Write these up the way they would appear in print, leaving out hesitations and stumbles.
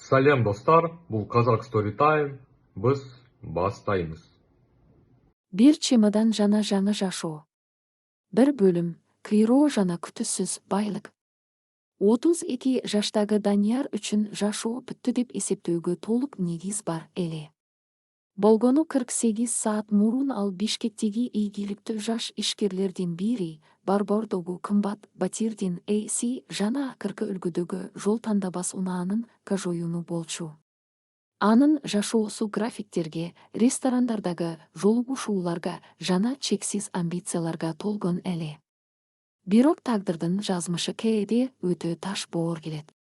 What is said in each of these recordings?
Салем достар, бұл Қазақ Story Time, біз бастаймыз. Бир чемодан жана жаңы жашоо. Бір бөлім, кыйроо жана күтүүсүз байлык. 32 жаштагы Данияр үчүн жашоо бүттү деп эсептөөгө толук негиз бар эле. Болгону 48 саат мурун ал Бишкектеги ийгиликтүү жаш ишкерлердин бири Барбордогу кымбат батирдин AC жана акыркы үлгүдөгү жол тандабас унаанын кажоюну болчу. Анын жашоосу графиктерге, ресторандардагы жолугушууларга жана чексиз амбицияларга толгон эле. Бирок тагдырдын жазмышы кээде өтө таш боор келет.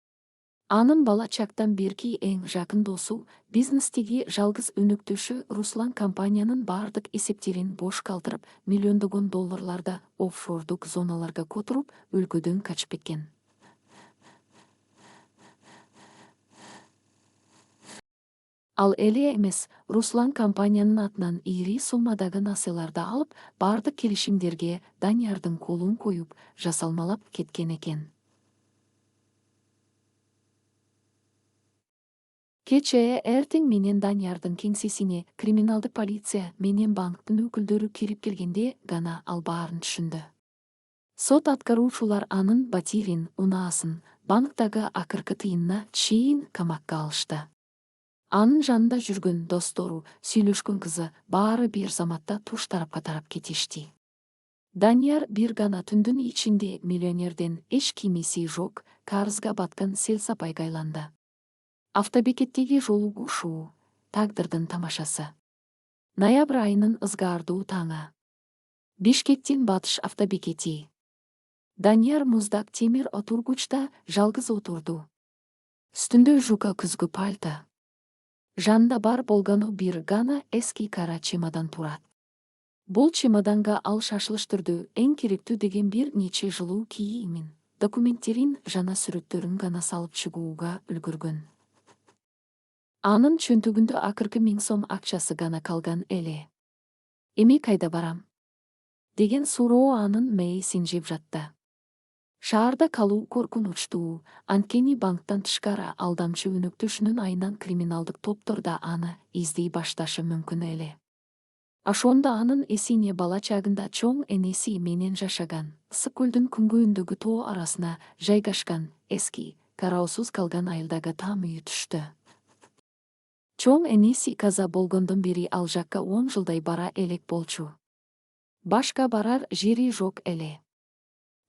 Анын бала чактан берки эң жакын досу, бизнестеги жалгыз өнөктөшү Руслан компаниянын бардык эсептерин бош калтырып, миллиондогон долларларды офшордук зоналарга которуп, өлкөдөн качып кеткен. Ал эле эмес, Руслан компаниянын атынан ири суммадагы насыйларды алып, бардык келишимдерге Даниярдын колун коюп, жасалмалап кеткен экен. Кечээ эртең менен Даниярдын кеңсесине криминалдык полиция менен банктын өкүлдөрү кирип келгенде гана ал баарын түшүндү. Сот аткаруучулар анын батирин, унаасын, банктагы акыркы тыйынына чейин камакка алышты. Анын жанында жүргөн достору, сүйлөшкөн кызы баары бир заматта туш тарапка тарап кетишти. Данияр бир гана түндүн ичинде миллионерден эч кимиси жок, карызга баткан селсапайга айланды. Автобекеттеги жолугушуу, тагдырдын тамашасы. Ноябрь айынын ызгаардуу таңы. Бишкектин батыш автобекети. Данияр муздак темир отургучта жалгыз отурду. Үстүндө жука күзгү пальто. Жанында бар болгону бир гана эски кара чемодан турат. Бул чемоданга ал шашылыш түрдө эң керектүү деген бир нече жылуу кийимин, документтерин жана сүрөттөрүн гана салып чыгууга үлгүргөн. Анын чөнтөгүндө акыркы 1000 сом акчасы гана калган эле. Эми кайда барам? Деген суроо анын мээсин жеп жатты. Шаарда калуу коркунучтуу, анткени банктан тышкары алдамчы өнөктөшүнүн айынан криминалдык топтор да аны издей башташы мүмкүн эле. Ошондо анын эсине бала чагында чоң энеси менен жашаган, ысык көлдүн күнгөйүндөгү тоо арасына жайгашкан эски, кароосуз калган айылдагы таам үйү түштү. Чоң энеси каза болгондон бери ал жакка 10 жылдай бара элек болчу. Башка барар жери жок эле.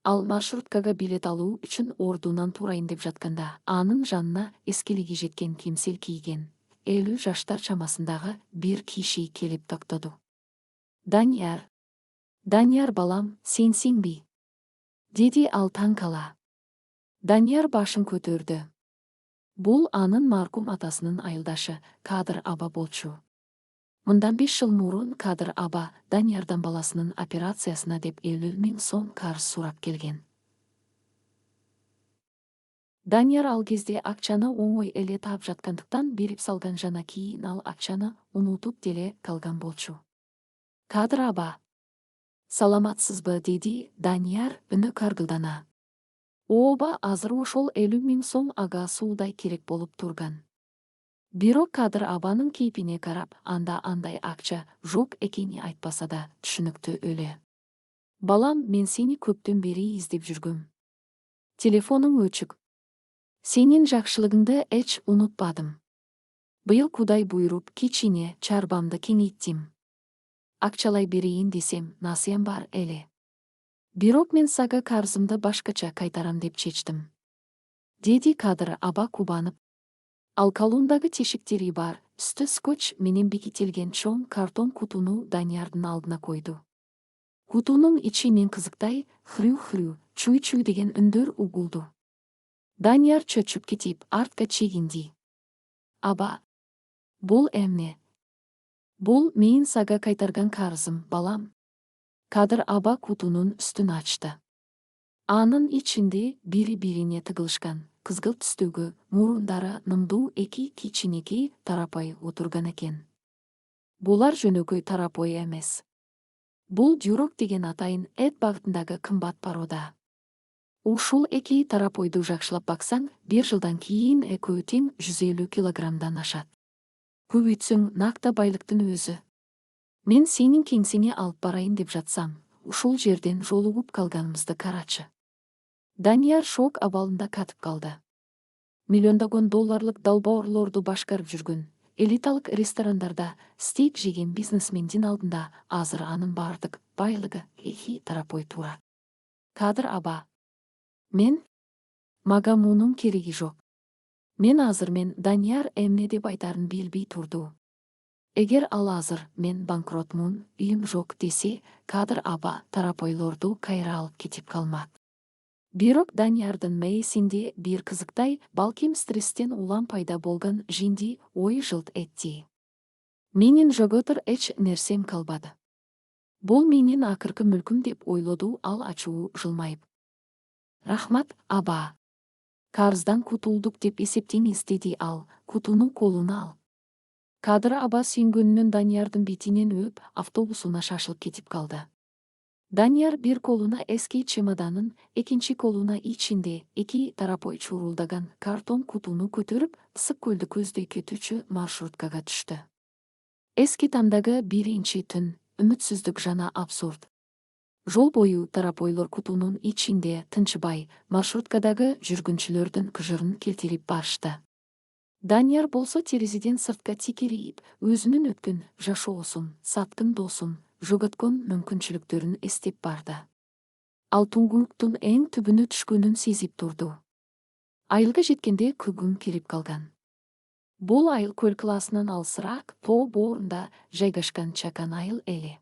Ал маршруткага билет алуу үчүн ордунан турайын деп жатканда, анын жанына эскилиги жеткен кемсел кийген, 50 жаштар чамасындагы бир киши келип токтоду. Данияр. Данияр балам, сенсиңби? Деди ал таң кала. Данияр башын көтөрдү. Бул анын маркум атасынын айылдашы Кадыр аба болчу. Мындан 5 жыл мурун Кадыр аба Даниярдан баласынын операциясына деп 50 000 сом карыз сурап келген. Данияр ал кезде акчаны оңой эле таап жаткандыктан берип салган жана кийин ал акчаны унутуп деле калган болчу. Кадыр аба. Саламатсызбы, деди Данияр үнү каргылдана. Ооба, азыр ошол 50 000 сом ага суудай керек болуп турган. Бирок Кадыр абанын кейпине карап, анда андай акча жок экени айтпаса да түшүнүктүү эле. Балам, мен сени көптөн бери издеп жүргөм. Телефонуң өчүк. Сенин жакшылыгыңды эч унутпадым. Быйыл Кудай буйруп кичине чарбамды кеңейттим. Акчалай берейин десем, насыям бар эле. Бирок мен сага карызымды башкача кайтарам деп чечтим. Деди Кадыр аба кубанып. Ал колундагы тешиктери бар, үстү скотч менен бекитилген чоң картон кутуну Даниярдын алдына койду. Кутунун ичи мен кызыктай хрю-хрю, чуй-чуй деген үндөр угулду. Данияр чөчүп кетип артка чегинди. Аба, бул эмне? Бул мен сага кайтарган карызым, балам. Кадыр аба кутунун үстүн ачты. Анын ичинде бири-бирине тыгылышкан, кызгыл түстөгү, мурундары нымдуу эки кичинекей тарапай отурган экен. Булар жөнөкөй тарапой эмес. Бул Дюрок деген атайын эт багытындагы кымбат порода. Ушул эки тарапойду жакшылап баксаң, 1 жылдан кийин экөө тең 150 килограммдан ашат. Көбүйтсөң накта байлыктын өзү. Мен сенин кеңсеңе алып барайын деп жатсам, ушул жерден жолугуп калганыбызды карачы. Данияр шок абалында катып калды. Миллиондогон долларлык долбоорлорду башкарып жүргөн, элиталык ресторандарда стейк жеген бизнесмендин алдында азыр анын бардык байлыгы эки тарапой турат. Кадыр аба. Мага мунун кереги жок. Мен Данияр эмне деп айтарын билбей турду. Эгер ал азыр мен банкротмун, үйүм жок десе, Кадыр аба тарапойлорду кайра алып кетип калмак. Бирок Даниярдын мээсинде бир кызыктай, балким стресстен улам пайда болгон жинди ой жылт этти. Менин жоготур эч нерсем калбады. Бул менин акыркы мүлкүм деп ойлоду ал ачуу жылмайып. Рахмат, аба. Карыздан кутулдук деп эсептеңиз, деди ал, кутууну колуна ал. Кадыр аба сүйүнгөнүнөн Даниярдын бетинен өп, автобусуна шашылып кетип калды. Данияр бир колуна эски чемоданын, экинчи колуна ичинде эки тарапой чурулдаган картон кутууну көтөрүп, ысык көлдү көздөй кетүүчү маршруткага түштү. Эски тамдагы биринчи түн, үмүтсүздүк жана абсурд. Жол бою тарапойлор кутуунун ичинде тынчыбай, маршруткадагы жүргүнчүлөрдүн кыжырын келтирип барышты. Данияр болсо терезеден сыртка тикирип, өзүнүн өткөн жашоосун, саткын досун, жоготкон мүмкүнчүлүктөрүн эстеп барды. Ал туңгулуктун эң түбүнө түшкөнүн сезип турду. Айылга жеткенде күгүм кирип калган. Бул айыл көл классынан алысыраак тоо боорунда жайгашкан чакан айыл эле.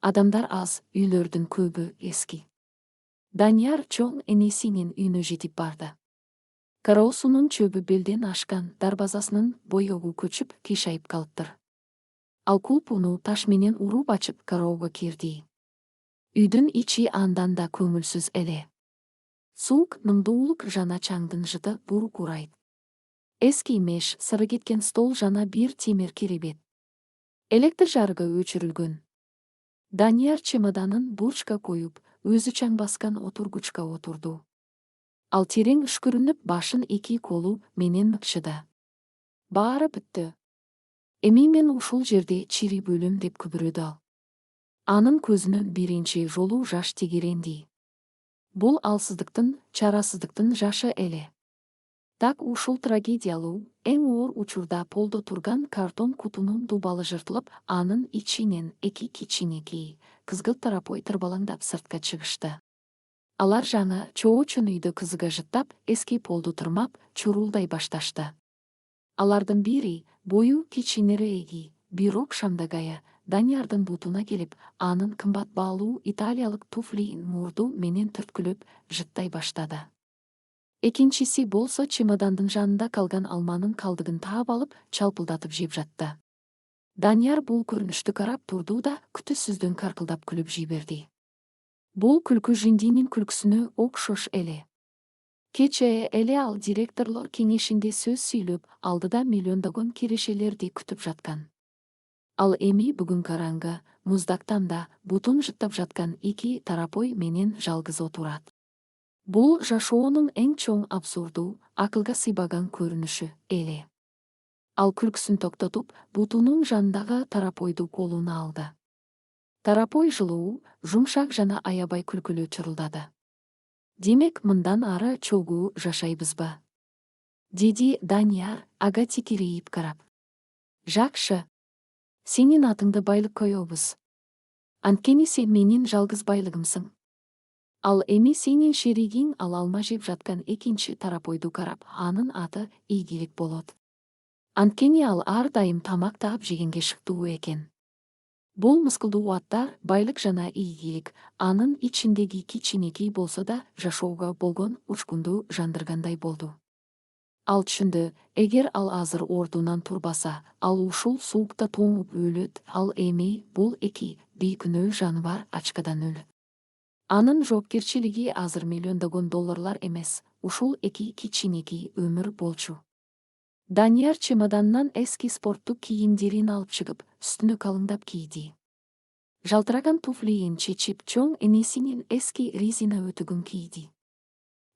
Адамдар аз, үйлөрдүн көбү эски. Данияр чоң энесинин үйүнө жетип барды. Кароосунун чөбү белден ашкан, дарбазасынын боёгу көчүп, кыйшайып калыптыр. Ал кулпуну таш менен уруп ачып кароого кирди. Үйдүн ичи андан да көңүлсүз эле. Суук, нымдуулук жана чаңдын жыты бурук урайт. Эски меш, сыры кеткен стол жана бир темир керебет. Электр жарыгы өчүрүлгөн. Данияр чемоданын бурчка коюп, өзү чаң баскан отургучка отурду. Ал терең үшкүрүнүп, башын эки колу менен мыкшыды. Баары бүттү. Эми мен ушул жерде чирип өлөм деп күбүрөдү ал. Анын көзүнөн биринчи жолу жаш тегеренди. Бул алсыздыктын, чарасыздыктын жашы эле. Так ушул трагедиялуу, эң оор учурда полдо турган картон кутунун дубалы жыртылып, анын ичинен эки кичинекей, кызгылт тарапой тырбалаңдап сыртка чыгышты. Алар жаңы чоо-чөн үйдү кызыга жыттап, эски полду тырмап, чурулдай башташты. Алардын бири, бою кичинереги, бирок шамдагая, Даниярдын бутуна келип, анын кымбат баалуу италиялык туфлин мурду менен түрткүлөп, жыттай баштады. Экинчиси болсо чемодандын жанында калган алманын калдыгын таап алып, чалпылдатып жеп жатты. Данияр бул көрүнүштү карап турду да, күтүүсүздөн каркылдап күлүп жиберди. Бул күлкү жиндинин күлкүсүнө окшош эле. Кечээ эле ал директорлор кеңешинде сөз сүйлөп, алдыда миллиондогон кирешелерди күтүп жаткан. Ал эми бүгүн караңгы, муздак тамда бутун жыттап жаткан эки тарапой менен жалгыз отурат. Бул жашоонун эң чоң абсурду, акылга сыйбаган көрүнүшү эле. Ал күлкүсүн токтотуп, бутунун жанындагы тарапойду колуна алды. Тарапой жылуу, жумшак жана аябай күлкүлүү чырылдады. Демек, мындан ары чогуу жашайбызбы? Деди Данияр, ага тикирип карап. Жакшы. Сенин атыңды байлык коебуз. Анткени сен менин жалгыз байлыгымсың. Ал эми сенин шеригиң ал алма жеп жаткан экинчи тарапойду карап, анын аты ийгилик болот. Анткени ал ар дайым тамак таап жегенге шыктуу экен. Бул мыскылдуу аттар байлык жана ийгилик, анын ичиндеги кичинекей болсо да жашоого болгон учкунду жандыргандай болду. Ал түшүндү, эгер ал азыр ордунан турбаса, ал ушул суукта тоңуп өлөт, ал эми бул эки бейкүнөө жаныбар ачкадан өлөт. Анын жоопкерчилиги азыр миллиондогон долларлар эмес, ушул эки кичинекей өмүр болчу. Данияр чемоданынан эски спорттук кийимдерин алып чыгып, үстүнө калыңдап кийди. Жалтыраган туфлийин чечип, чоң энесинин эски резина өтүгүн кийди.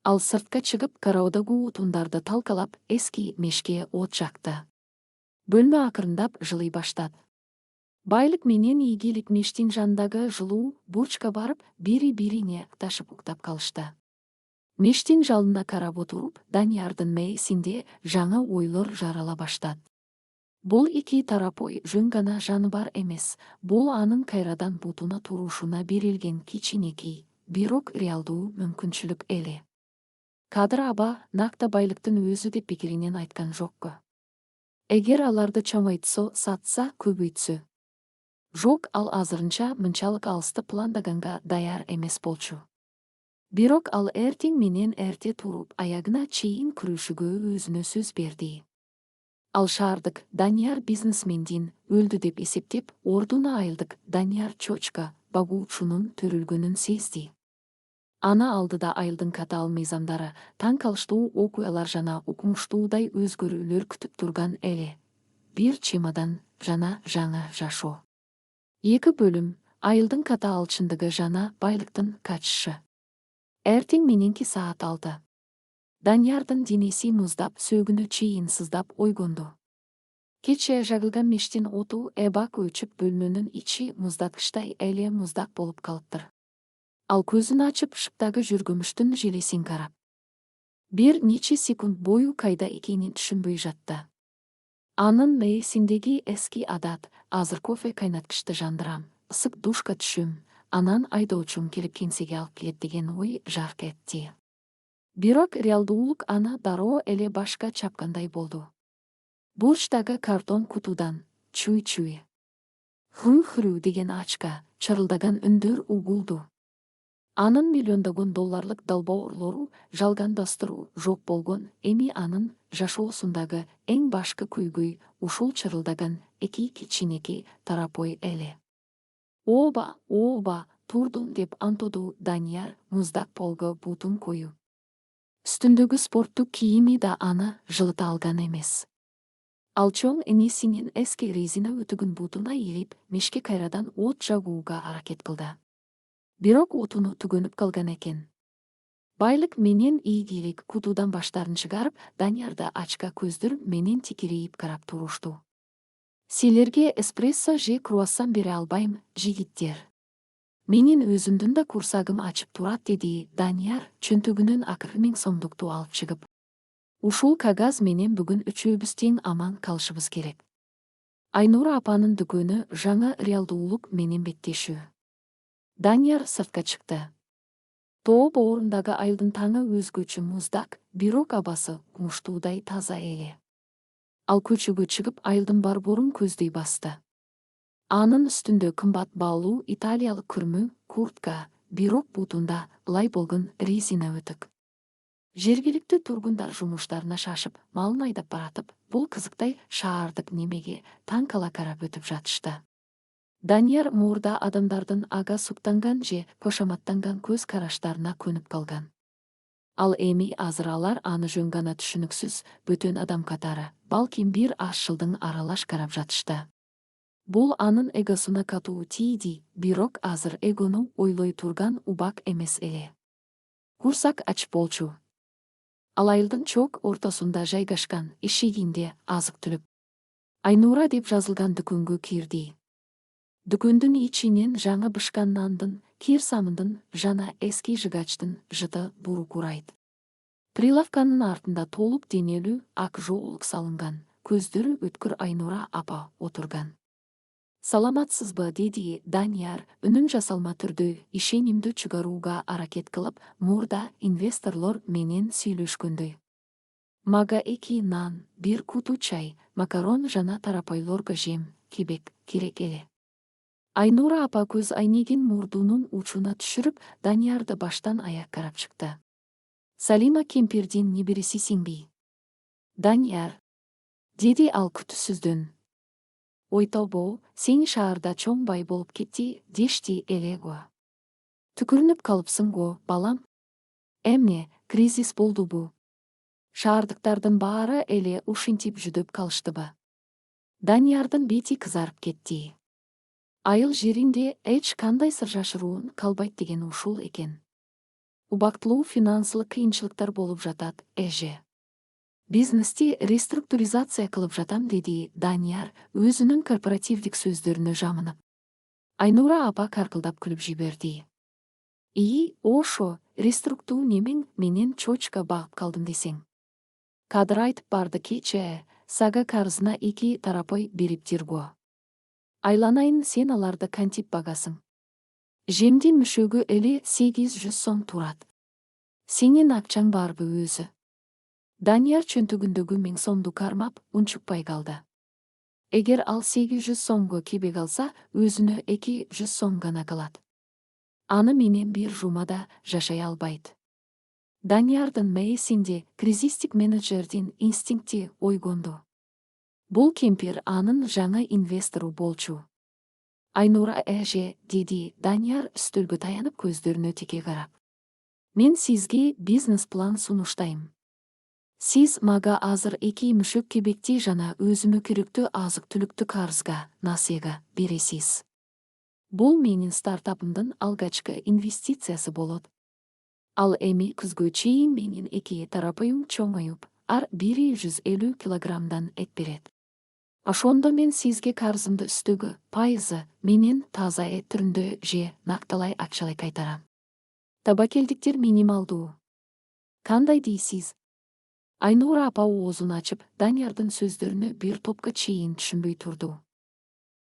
Ал сыртқа чыгып караодагы утундарды талкалап эски мешке от жакты. Бөлмө акырындап жылый баштады. Байлык менен ийгилик мештин жанындагы жылуу бурчка барып бири-бирине ташып уктап калышты. Мештин жалына карап отуруп, Даниярдын мээсинде жаңа ойлор жарала баштады. Бул эки тарап ой жөн гана жаны бар эмес, бул анын кайрадан бутуна турушуна берилген кичинекей, бирок реалдуу мүмкүнчүлүк эле. Кадыр аба накта байлыктын өзү деп пикиринен айткан жокку. Эгер аларды чоңойтсо, сатса, көбөйтсө. Жок, ал азырынча мынчалык алысты пландаганга даяр эмес болчу. Бирок ал эртең менен эрте туруп, аягына чейин күрөшүүгө өзүнө сөз берди. Ал шаардык Данияр бизнесмендин өлдү деп эсептеп, ордуна айылдык Данияр Чочка багуучунун төрөлгөнүн сезди. Ана алдыда айылдын катаал мыйзамдары, таң калыштуу окуялар жана укмуштуудай өзгөрүүлөр күтүп турган эле. Бир чемодан жана жаңы жашоо. 2 бөлүм айылдын катаал чындыгы жана байлыктын качышы. Эртең мененки саат 6. Даниярдын денеси муздап, сөөгүнө чейин сыздап ойгонду. Кече жагылган мештин оту эбак өчүп, бөлмөнүн ичи муздаткычтай эле муздак болуп калыптыр. Ал көзүн ачып, шыптагы жүргүмүштүн желесин карап, бир нече секунд бою кайда экенин түшүнбөй жатты. Анын мээсиндеги эски адат, азыр кофе кайнаткычты жандырам, ысык душка түшөм, анан айдоочум келип кеңсеге алып келет деген ой жарк этти. Бирок реалдуулук аны дароо эле башка чапкандай болду. Бурчтагы картон кутудан чуй-чуй, хрю-хрю деген ачка, чырылдаган үндөр угулду. Анын миллиондогон долларлык долбоорлору жалгандастыруу жок болгон, эми анын жашоосундагы эң башкы көйгөй ушул чырылдаган эки кичинекей тарап ой эле. Ооба, турдум деп антоду Данияр муздак полго бутун коюп. Үстүндөгү спорттук кийими да аны жылыта алган эмес. Ал чоң энесинин эски резина өтүгүн бутуна ийип, мешке кайрадан от жагууга аракет кылды. Бирок отуну түгөнүп калган экен. Байлык менен ийгилик кутудан баштарын чыгарып, Даниярды ачка көздөр менен тикирейип карап турушту. Силерге эспрессо же круассан бере албайм, жигиттер. Менин өзүмдүн да курсагым ачып турат, деди Данияр чөнтөгүнөн акыркы 1000 сомдукту алып чыгып. Ушул кагаз менен бүгүн үчөөбүз тең аман калышыбыз керек. Айнура апанын дүкөнү жаңы реалдуулук менен беттешүү. Данияр сыртка чыкты. Тоо боорундагы айылдын таңы өзгөчө муздак, бирок абасы кумуштуудай таза эле. Ал көчөгө чыгып, айылдын барборун көздөй басты. Анын үстүндө кымбат баалуу италиялык күрмө куртка, бирок бутунда лай болгон резина өтүк. Жергиликтүү тургундар жумуштарына шашып, малын айдап баратып, бул кызыктай шаардык немеге таң кала карап өтүп жатышты. Данияр муурда адамдардын ага суктанган же кошаматтанган көз караштарына көнүп калган. Ал эми азыр алар аны жөн гана түшүнүксүз, бөтөн адам катары, балким бир аз жылдың аралаш карап жатышты. Бул анын эгосуна катуу тийди, бирок азыр эгону ойлой турган убак эмес эле. Курсак ачып болчу. Ал айылдын чок ортосунда жайгашкан эшигинде азык-түлүк Айнура деп жазылган дүкөнгө кирди. Дүкөндүн ичинен жаңы бышкан нандын, кир самындын жана эски жыгачтын жыты бурук урайт. Прилавканын артында толуп денелүү ак жоолук салынган, көздөрү өткүр Айнура апа отурган. Саламатсызбы, деди Данияр үнүн жасалма түрдө ишенимдүү чыгарууга аракет кылып, мурда инвесторлор менен сүйлөшкөндөй. Мага 2 нан, 1 куту чай, макарон жана тарапайлорго жем, кебек керек эле. Айнура апа көз айнегин мурдунун учуна түшүрүп, Даниярды баштан аяк карап чыкты. Салима кемпирдин небересисиңби? Данияр, деди ал күтүүсүздөн. Ойтобо, сен шаарда чоң бай болуп кетти, дешти эле го. Түкүрүнүп калыпсың го, балам. Эмне, кризис болдубу? Шаардыктардын баары эле ушинтип жүдөп калыштыбы? Даниярдын бети кызарып кетти. Айыл жеринде эч кандай сыр жашыруун калбайт деген ушул экен. Убактылуу финансылык кыйынчылыктар болуп жатат, эже. Бизнести реструктуризация кылып жатам, деди Данияр өзүнүн корпоративдик сөздөрүнө жамынып. Айнура апа каркылдап күлүп жиберди. Ошо, реструктуу немең менен чочка багып калдым десең. Кадыр айтып барды кече, сага карызына 2 тарапой бериптирго. Айланайын, сен аларды кантип багасың? Жемдин мүшөгө эле 800 сом турат. Сенин акчаң барбы өзү? Данияр чөнтөгүндөгү 1000 сомду кармап, унчукпай калды. Эгер ал 800 сомго кебек алса, өзүнө 200 сом гана калат. Аны менен бир жумада жашай албайт. Даниярдын мээсинде кризистик менеджердин инстинкти ойгонду. Бул кемпир анын жаңа инвестору болчу. Айнура эже, деди Данияр үстөлгө таянып көздөрүнө тике карап. Мен сизге бизнес-план сунуштайм. Сиз мага азыр 2 мүшөк кебекти жана өзүмө керектүү азык-түлүктү карызга, насыйга бересиз. Бул менин стартапымдын алгачкы инвестициясы болот. Ал эми күзгө чейин менин 2 тарапыйым чоңоюп, ар бири 150 килограммдан эт берет. Ошондо мен сизге карызымды үстөгө пайызы менен таза эт түрүндө же накталай акчалай кайтарам. Табакелдиктер минималдуу. Кандай дейсиз? Айнура апа оозун ачып, Даниярдын сөздөрүнө бир топко чейин түшүнбөй турду.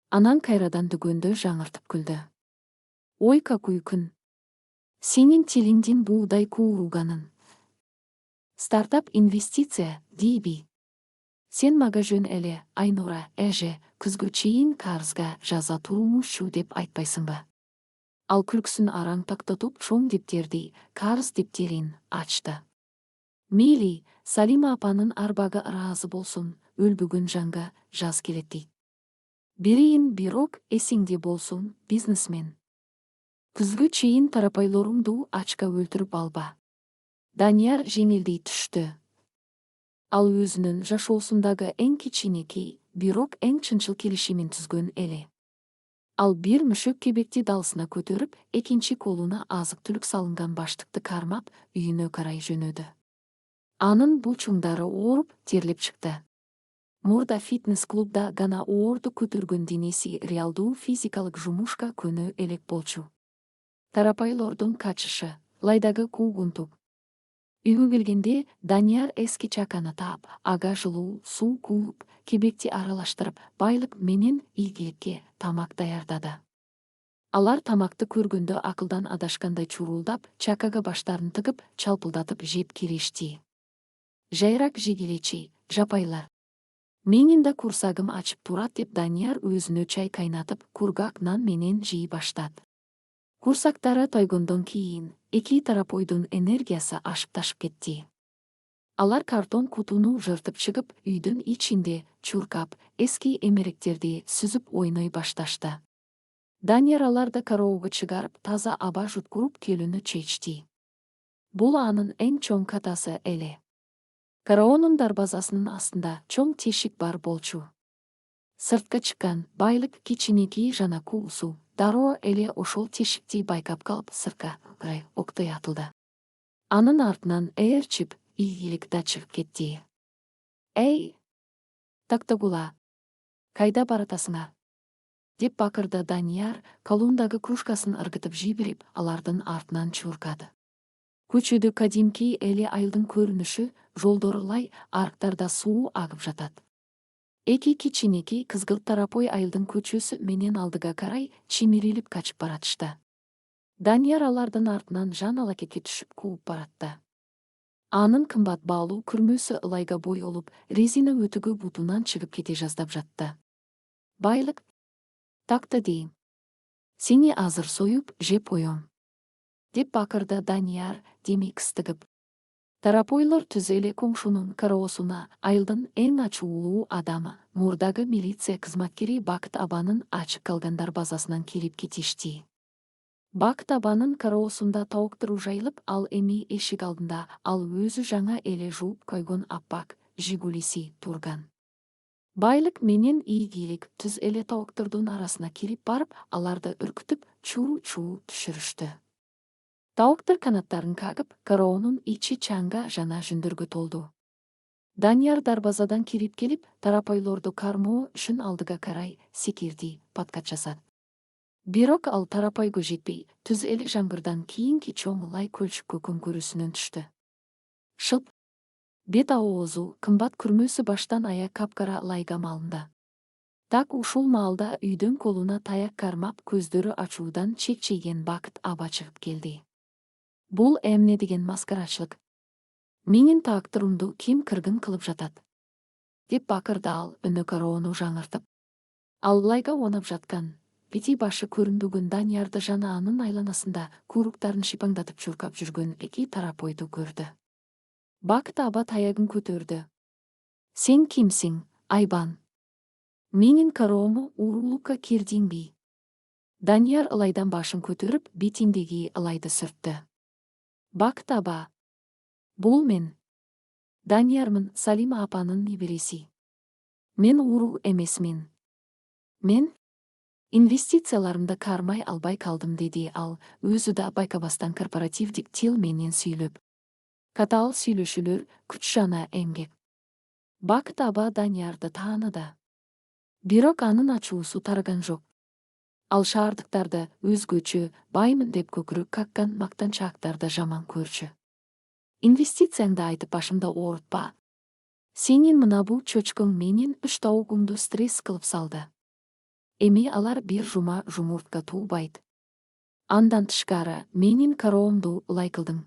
Анан кайрадан дүгөндө жаңыртып күлдү. Ой, какой күн! Сенин тилиңдин буудай кууруганын. Стартап инвестиция, дейби? Сен мага жөн эле, Айнура эже, күзгө чейин карызга жаза турумушчу деп айтпайсыңбы? Ал күлкүсүн араң тактатып, чоң дептерди, карыз дептерин ачты. Мейли, Салима апанын арбага ыраазы болсун, өлбөгөн жанга жаз келет дейт. Берейин, бирок эсиңде болсун, бизнесмен. Күзгө чейин тарапайлорумду ачка өлтүрүп алба. Данияр жеңилдей түштү. Ал өзүнүн жашоосундагы эң кичинекей, бирок эң чынчыл келишимин түзгөн эле. Ал бир мүшөк кебекти далысына көтөрүп, экинчи колуна азык-түлүк салынган баштыкты кармап, үйүнө карай жөнөдү. Анын булчуңдары ооруп, терлеп чыкты. Мурда фитнес-клубда гана оорду көтөргөн денеси реалдуу физикалык жумушка көнө элек болчу. Тарапайлордун качышы, лайдагы куугунтук. Үйгө келгенде Данияр эски чаканы таап, ага жылуу суу кууп, кебекти аралаштырып, байлык менен ийгиликке тамак даярдады. Алар тамакты көргөндө акылдан адашкандай чурулдап, чакага баштарын тыгып, чалпылдатып жеп киришти. Жайрак жегилечи, жапайлар. Менин да курсагым ачып турат деп Данияр өзүнө чай кайнатып, кургак нан менен жей баштады. Курсактары тойгондон кийин, 2 тарапойдун энергиясы ашып ташып кетти. Алар картон кутуну жыртып чыгып, үйдүн ичинде чуркап, эски эмеректерди сүзүп ойной башташты. Данияр аларды кароого чыгарып, таза аба жуткуруп келүүнү чечти. Бул анын эң чоң катасы эле. Караонун дарбазасынын астында чоң тешик бар болчу. Сыртка чыккан байлык кичинекей жана куусу дароо эле ошол тешикти байкап калып, сыртка карай октой атылды. Анын артынан ээрчип, ийгилик да чыгып кетти. Эй, тактагула, кайда баратасыңар? Деп бакырды Данияр, колундагы кружкасын ыргытып жиберип, алардын артынан чуркады. Көчөдө кадимки эле айылдын көрүнүшү, жолдору лай, арыктарда суу агып жатат. 2 кичинекей кызгылт тарапой айылдын көчөсү менен алдыга карай чимирилип качып баратышты. Данияр алардын артынан жан алакетке түшүп кууп баратты. Анын кымбат баалуу күрмөсү ылайга боелуп, резина өтүгү бутунан чыгып кете жаздап жатты. Байлык, такты дейм. Сени азыр союп, жеп коем. Деп бакырды Данияр, демек ыстыгып. Тарапойлор түз эле коңшунун кароосуна айылдын эң ачуулуу адамы, мурдагы милиция кызматкери Бакыт абанын ачык калган дарбазасынан кирип кетишти. Бакыт абанын кароосунда тооктуру жайылып, ал эми эшик алдында, ал өзү жаңа эле жууп койгон аппак Жигулиси турган. Байлык менен ийгилик түз эле тооктурдун арасына кирип барып, аларды үркүтүп, чуу-чуу түшүрүштү. Тауықтар канаттарын кагып, кароонун ичи чаңга жана жүндөргө толду. Данияр дарбазадан кирип келип, тарапайлорду кармоо үчүн алдыга карай секирди, подкат жасат. Бирок ал тарапайго жетпей, түз эле жаңгырдан кийинки чоң лай көлчүккө көңкөрүүсүнөн түштү. Шып. Бет оозу, кымбат күрмөөсү баштан аяк капкара лайга малында. Так ушул маалда үйдөн колуна таяк кармап, көздөрү ачуудан чекчейген Бакыт аба чыгып келди. Бул эмне деген маскарачылык? Менин таактырымду ким кыргын кылып жатат? Деп бакырды ал, үнү кароону жаңыртып. Ал лайга онап жаткан, бети башы көрүнбөгөн Даниярды жана анын айланасында кууруктарын шипаңдатып чуркап жүргөн эки тарапойду көрдү. Бакыт аба таягын көтөрдү. Сен кимсиң, Айбан? Менин кароому уурулукка кирдиңби? Данияр ылайдан башын көтөрүп, бетиндеги ылайды сүрттү. Бакыт аба. Бул мен. Даниярмын, Салима апанын небереси. Мен уурул эмесмин. Мен инвестицияларымды кармай албай калдым, деди ал, өзү да байкабастан корпоративдик тил менен сүйлөп. Катаал сүйлөшүүлөр, күч жана эмгек. Бакыт аба Даниярды тааныды. Бирок анын ачуусу тараган жок. Ал шаардыктарды өзгөчө, баймын деп көкүрөк каккан мактанчаактарды жаман көрчү. Инвестицияңды айтып башымда оорутпа. Сенин мына бул чөчкөң менин 3 таугумду стресс кылып салды. Эми алар бир жума жумуртка туубайт. Андан тышкары, менин кароомду ылай кылдың.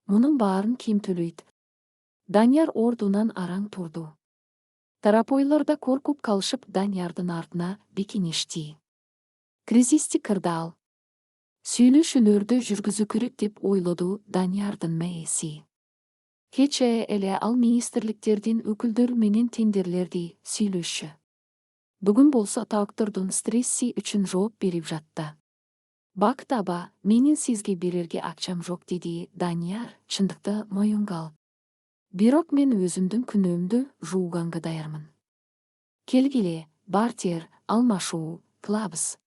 Мунун баарын ким төлөйт? Данияр ордунан араң турду. Тарапойлор да коркуп калышып Даниярдын артына бекиништи. Кризисти кырды ал. Сүйлөшүүлөрдү жүргүзүү керек деп ойлоду Даниярдын мээси. Кечээ эле ал министрликтердин өкүлдөрү менен тендерлерди сүйлөшчү. Бүгүн болсо таактырдын стресси үчүн жооп берип жатты. Бакыт аба, менин сизге берерге акчам жок, деди Данияр, чындыкты моюнга алып. Бирок мен өзүмдүн күнөөмдү жууганга даярмын. Келгиле, бартер, алмашуу, кылабыз.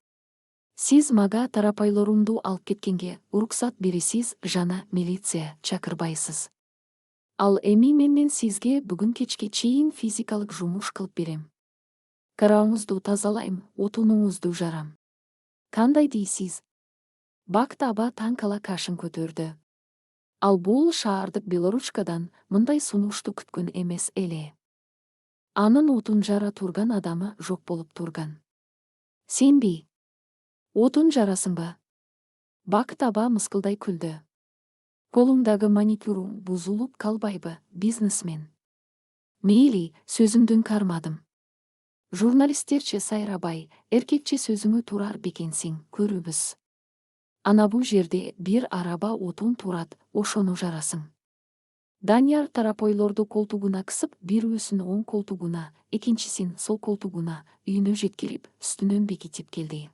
Сиз мага тарапайлорумду алып кеткенге уруксат бересиз жана милиция чакырбайсыз. Ал эми мен сизге бүгүн кечке чейин физикалык жумуш кылып берем. Карааңызду тазалайм, отунуңузду жарам. Кандай дейсиз? Бакыт аба таң кала кашын көтөрдү. Ал бул шаардык Белоручкадан мындай сунушту күткөн эмес эле. Анын отун жара турган адамы жок болуп турган. Сенби? Отун жарасыңбы? Бакыт аба мыскылдай күлдү. Колуңдагы маникюруң бузулуп калбайбы, бизнесмен? Мейли, сөзүңдүн кармадым. Журналисттерче сайрабай, эркекче сөзүңө турар бекенсиң, көрүбүз. Ана бул жерде бир араба отун турат, ошону жарасың. Данияр тарапойлорду колтугуна кысып, бирөөсүн оң колтугуна, экинчисин сол колтугуна, үйүнө жеткирип, үстүнөн бекитип келди.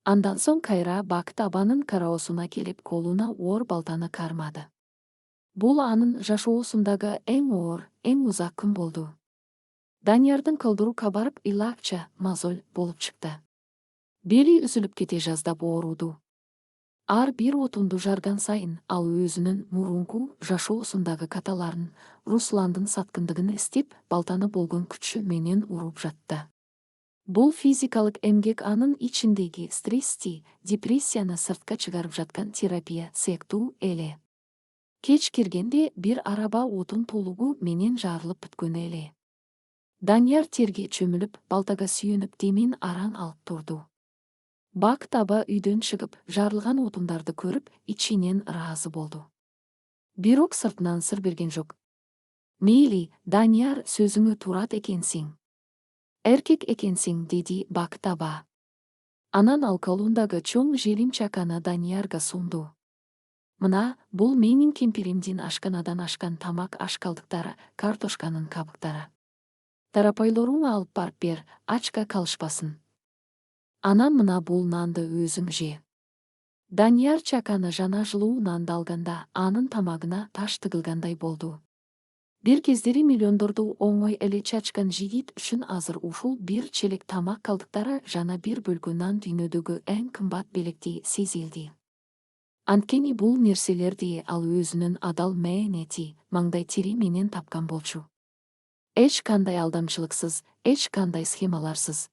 Андан соң кайра Бакыт абанын кароосуна келип, колуна оор балтаны кармады. Бул анын жашоосундагы эң оор, эң узак күн болду. Даниярдын кылдыруу кабарып илакча, мозоль болуп чыкты. Бели үзүлүп кете жаздап ооруду. Ар бир отунду жарган сайын ал өзүнүн мурунку жашоосундагы каталарын, Русландын саткындыгын эстеп, балтаны болгон күчү менен уруп жатты. Бул физикалык эмгек анын ичиндеги стрессти, депрессияны сыртка чыгарып жаткан терапия сыяктуу эле. Кеч киргенде бир араба отун толугу менен жарылып бүткөн эле. Данияр терге чөмүлүп, балтага сүйөнүп демин араң алып турду. Бакыт аба үйдөн чыгып, жарылган отундарды көрүп, ичинен ыраазы болду. Бирок сыртынан сыр берген жок. Мейли, Данияр, сөзүңө турат экенсиң. Эркек экенсиң, деди Бакыт аба. Анан ал колундагы чоң желим чаканы Даниярга сунду. Мына, бул менин кемпиримдин ашканадан ашкан тамак ашкалдыктары, картошканын кабыктары. Тарапайлоруңа алып барып бер, ачка калышпасын. Анан мына бул нанды өзүң же. Данияр чаканы жана жылуу нанды алганда, анын тамагына таш тыгылгандай болду. Бир кездери миллиондорду оңой эле чачкан жигит үчүн азыр ушул бир челек тамак калдыктары жана бир бөлкө нан дүйнөдөгү эң кымбат белектей сезилди. Анткени бул нерселерди ал өзүнүн адал мээнети маңдай тери менен тапкан болчу. Эч кандай алдамчылыксыз, эч кандай схемаларсыз.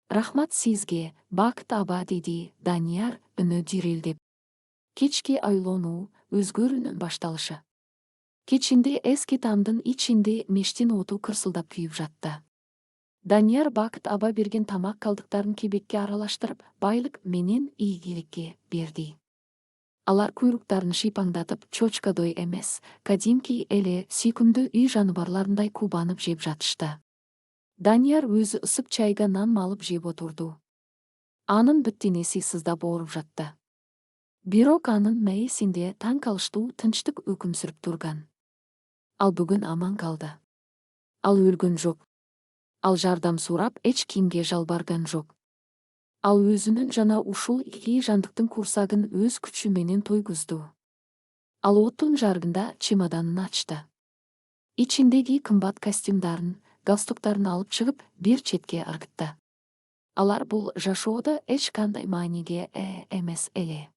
Рахмат сизге, Бакыт аба, деди Данияр үнү дирелдеп. Кечки айлонуу өзгөрүүнүн башталышы. Кечинде эски тамдын ичинде мештин оту кырсылдап күйүп жатты. Данияр Бакыт аба берген тамак калдыктарын кебекке аралаштырып, байлык менен ийгиликке берди. Алар куйруктарын шыйпаңдатып, чочкадой эмес, кадимки эле сүйкүмдүү үй жаныбарларындай кубанып жеп жатышты. Данияр өзү ысык чайга нан малып жеп отурду. Анын бүт денеси сыздап ооруп жатты. Бирок анын мээсинде таң калыштуу тынчтык өкүм сүрүп турган. Ал бүгүн аман калды. Ал өлгөн жок. Ал жардам сурап эч кимге жалбарган жок. Ал өзүнүн жана ушул эки жандыктын курсагын өз күчү менен тойгузду. Ал оттун жарыгында чемоданын ачты. Ичиндеги кымбат костюмдарын, галстуктарын алып чыгып, бир четке ыргытты. Алар бул жашоодо эч кандай мааниге эмес эле.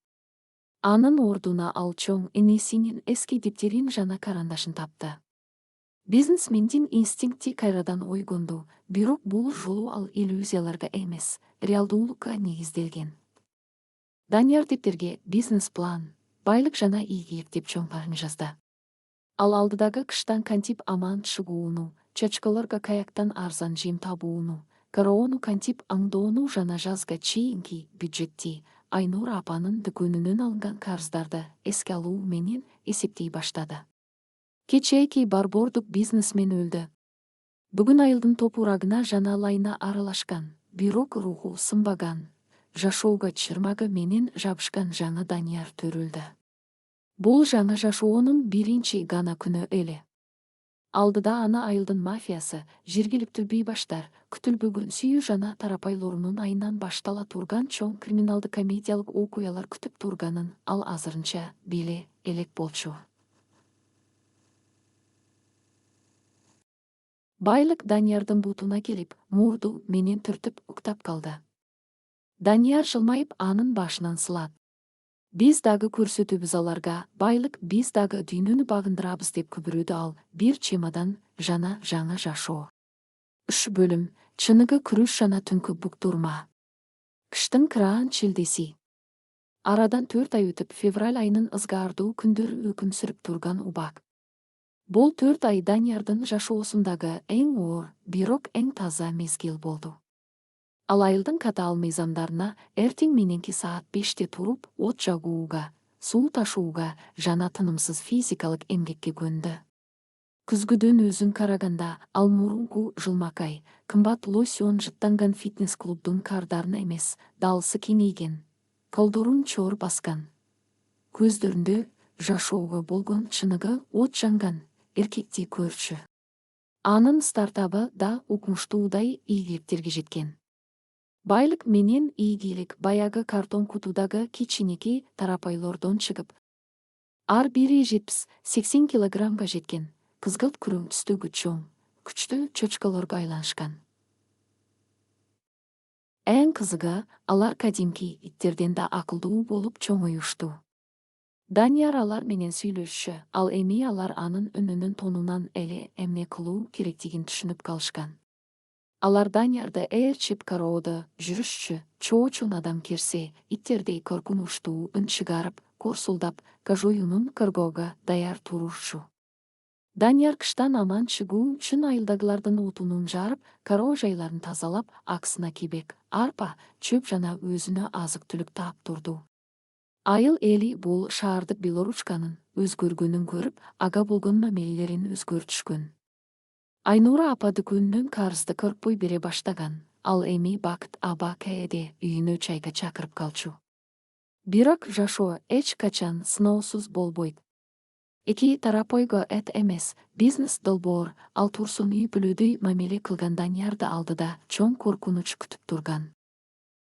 Анын ордуна ал чоң энесинин эски дептерин жана карандашын тапты. Бизнесмендин инстинкти кайрадан ойгонду, бирок бул жолу ал иллюзияларга эмес, реалдуулукка негизделген. Данияр дептерге бизнес-план, байлык жана ийгилик деп чоң барын жазды. Ал алдыдагы кыштан кантип аман чыгууну, чачкаларга каяктан арзан жем табууну, кароону кантип аңдоону жана жазга чейинки бюджетти, Айнура апанын дүкөнүнөн алынган карыздарды эске алуу менен эсептей баштады. Кечээки барбордук бизнесмен өлдү. Бүгүн айылдын топурагына жана лайына аралашкан, бирок руху сынбаган, жашоого чырмагы менен жабышкан жаңы Данияр төрөлдү. Бул жаңы жашоонун биринчи гана күнү эле. Алдыда аны айылдын мафиясы, жергиликтүү бейбаштар, күтүлбөгөн сүйүү жана тарапайлорунун айынан баштала турган чоң криминалдык комедиялык окуялар күтүп турганын ал азырынча биле элек болчу. Байлык Даниярдын бутуна келип, мурду менен түртүп уктап калды. Данияр жылмайып анын башынан сылат. Биз дагы көрсөтөбүз аларга, байлык биз дагы дүйнөнү багындырабыз деп күбүрөдү ал. Бир чемодан жана жаңы жашоо. 3 бөлүм, чыныгы күрүш жана түнкү буктурма. Кыштын кыраан чилдеси. Арадан 4 ай өтүп, февраль айынын ызгаардуу күндөрү өкүм сүрүп турган убак. Бул 4 ай Даниярдын жашоосундагы эң оор, бирок эң таза мезгил болду. Ал айылдын катаал мыйзамдарына эртең мененки саат 5-те туруп, от жагууга, суу ташууга жана тынымсыз физикалык эмгекке көнүндү. Күзгүдөн өзүн караганда, ал мурунку жылмакай, кымбат лосьон жыттанган фитнес-клубдун кардарын эмес, далысы кеңейген, колдорун чоор баскан. Көздөрүндө жашоого болгон чыныгы от жанган эркекти көрчү. Анын стартабы да укмуштуудай ийгиликтерге жеткен. Байлык менен ийгилик баягы картон кутудагы кичинекей тарапайлордон чыгып, ар бири 70-80 килограммга жеткен, кызгылт күрөң түстөгү чоң, күчтүү чочкаларга айланышкан. Эң кызыгы, алар кадимки иттерден да акылдуу болуп чоңоюшту. Данияр алар менен сүйлөшчү, ал эми алар анын үнүнүн тонунан эле эмне кылуу керектигин түшүнүп калышкан. Алар Даниярды ээрчип кароодо жүрүшчү, чоочун адам кирсе, иттердей коркунучтуу үн чыгарып, корсулдап, кажоюнун кыргоого даяр турушчу. Данияр кыштан аман чыгуу үчүн айылдагылардын отунун жарып, кароо жайларын тазалап, акысына кебек, арпа, чөп жана өзүнө азык-түлүк таап турду. Айыл эли бул шаардык Белоручканын өзгөргөнүн көрүп, ага болгон мамилелерин өзгөртүшкөн. Айнура апа дүкөнүнөн карызды кырпой бере баштаган, ал эми Бакыт аба кээде үйүнө чайга чакырып калчу. Бирок жашоо эч качан сыноосуз болбойт. Эки тарапойго эт эмес, бизнес долбоор, ал турсун үй бүлөдөй мамиле кылган Даниярды алдыда чоң коркунуч күтүп турган.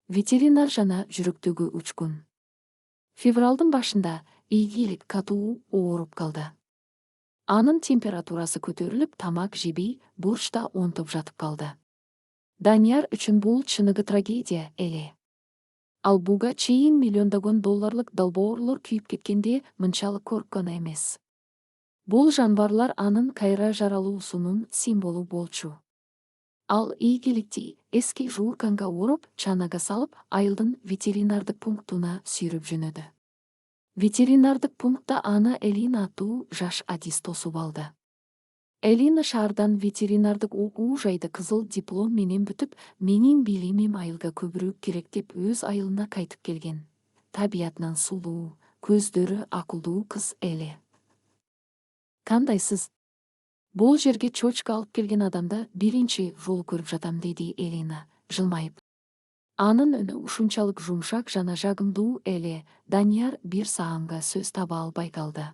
Ветеринар жана жүрөктөгү учкун. Февралдын башында ийгилик катуу ооруп калды. Анын температурасы көтөрүлүп, тамак жебей, бурчта онтуп жатып калды. Данияр үчүн бул чыныгы трагедия эле. Ал буга чейин миллиондогон долларлык долбоорлор күйүп кеткенде мынчалык корккон эмес. Бул жанбарлар анын кайра жаралуусунун символу болчу. Ал ийгиликти эски жуурканга уруп, чанага салып, айылдын ветеринардык пунктуна сүйрөп жөнөдү. Ветеринардык пунктта аны Элин аттуу жаш адис тосуп алды. Элина шаардан ветеринардык окуу жайды кызыл диплом менен бүтүп, менин билимим айылга көбүрөөк керек деп өз айылына кайтып келген. Табиятынан сулуу, көздөрү акылдуу кыз эле. Кандайсыз? Бул жерге чочка алып келген адамды биринчи жолу көрүп жатам, деди Элина, жылмайып. Анын үнү ушунчалык жумшак жана жагымдуу эле, Данияр бир саамга сөз таба албай калды.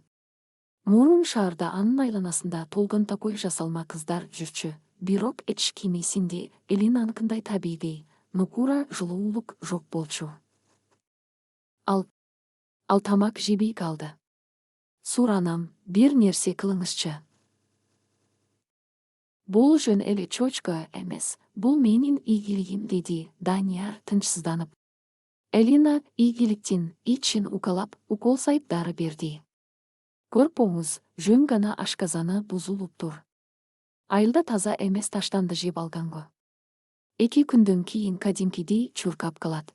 Мурун шаарда анын айланасында толгон такой жасалма кыздар жүрчү, бирок эч кимисинде Элинаныкындай табигый, нукура жылуулук жок болчу. Ал тамак жебей калды. Суранам, бир нерсе кылыңызчы. Бул жөн эле чочка эмес, бул менин ийгилигим, деди Данияр тынчсызданып. Элина ийгиликтин ичин укалап, укол сайып дары берди. Көрпөңүз, жөн гана ашказаны бузулуптур. Айылда таза эмес таштанды жеп алганго. 2 күндөн кийин кадимкидей чуркап калат.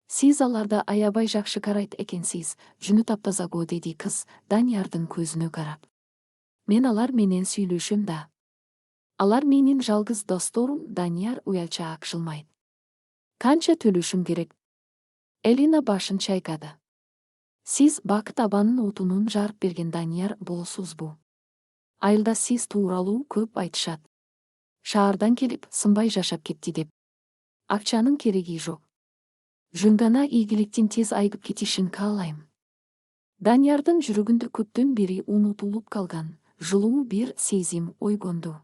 Сиз аларда аябай жакшы карайт экенсиз, жүнү таптазаго, деди кыз Даниярдын көзүнө карап. Мен алар менен сүйлөшөм да. Алар менин жалгыз досторум, Данияр уялчаак жылмайт. Канча төлөшүм керек? Элина башын чайкады. Сиз бакыт абанын отунун жарып берген Данияр болосузбу? Айылда сиз тууралуу көп айтышат. Шаардан келип, сынбай жашап кетти деп. Акчанын кереги жок. Жөн гана ийгиликтин тез айгып кетишин каалайм. Даниярдын жүрөгүндө көптөн бери унутулуп калган жылуу бир сезим ойгонду.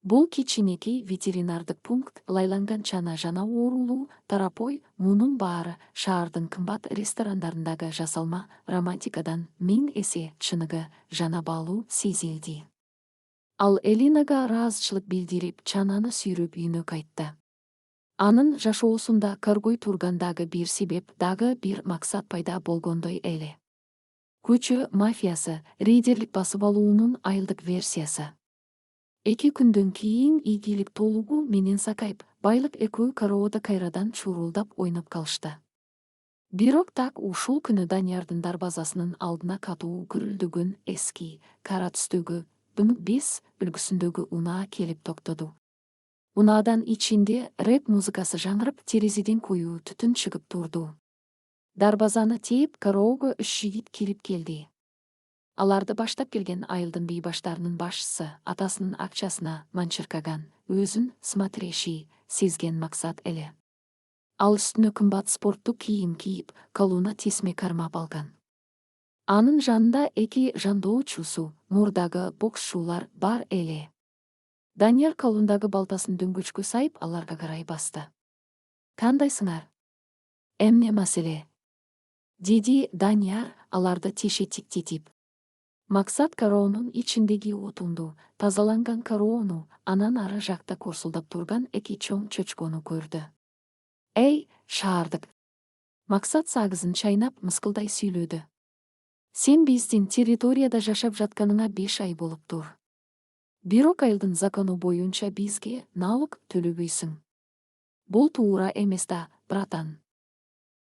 Бул кичинекей ветеринардык пункт, лайланган чана жана оорулуу тарапой, мунун баары шаардын кымбат ресторандарындагы жасалма романтикадан 1000 эсе чыныгы жана баалуу сезилди. Ал Элинага ыраазычылык билдирип, чананы сүйрөп үйүнө кайтты. Анын жашоосунда көргөй турган дагы бир себеп, дагы бир максат пайда болгондой эле. Көчө мафиясы, рейдерлик басып алуунун айылдык версиясы. 2 күндөн кийин ийгилик толугу менен Сакайып, байлык экөө кароодо кайрадан чурулдап ойноп калышты. Бирок так ушул күнү Даниярдын дарбазасынын алдына катуу гүрүлдөгөн эски, кара түстөгү, 5 үлгүсүндөгү унаа келип токтоду. Унаадан ичинде рэп музыкасы жаңырып, терезеден коюу түтүн чыгып турду. Дарбазаны тээп, кароого 3 жигит кирип келди. Аларды баштап келген айылдын бейбаштарынын башчысы, атасынын акчасына манчыркаган, өзүн смотрящий сезген Максат эле. Ал үстүнө кымбат спорттук кийим кийип, колуна тесме кармап алган. Анын жанында 2 жандоочусу, мурдагы боксчулар бар эле. Данияр колундагы балтасын дөңгөчкө сайып, аларга карай басты. Кандайсыңар? Эмне маселе? Деди Данияр аларды тишетиктетип. Максат кароонун ичиндеги отунду, тазаланган кароону, анан ары жакта корсулдап турган 2 чоң чочкону көрдү. Эй, шаардык! Максат сагызын чайнап мыскылдай сүйлөдү. Сен биздин территорияда жашап жатканыңа 5 ай болуптур. Бирок айылдын закону боюнча бизге налог төлөбөйсүң. Бул туура эмес да, братан.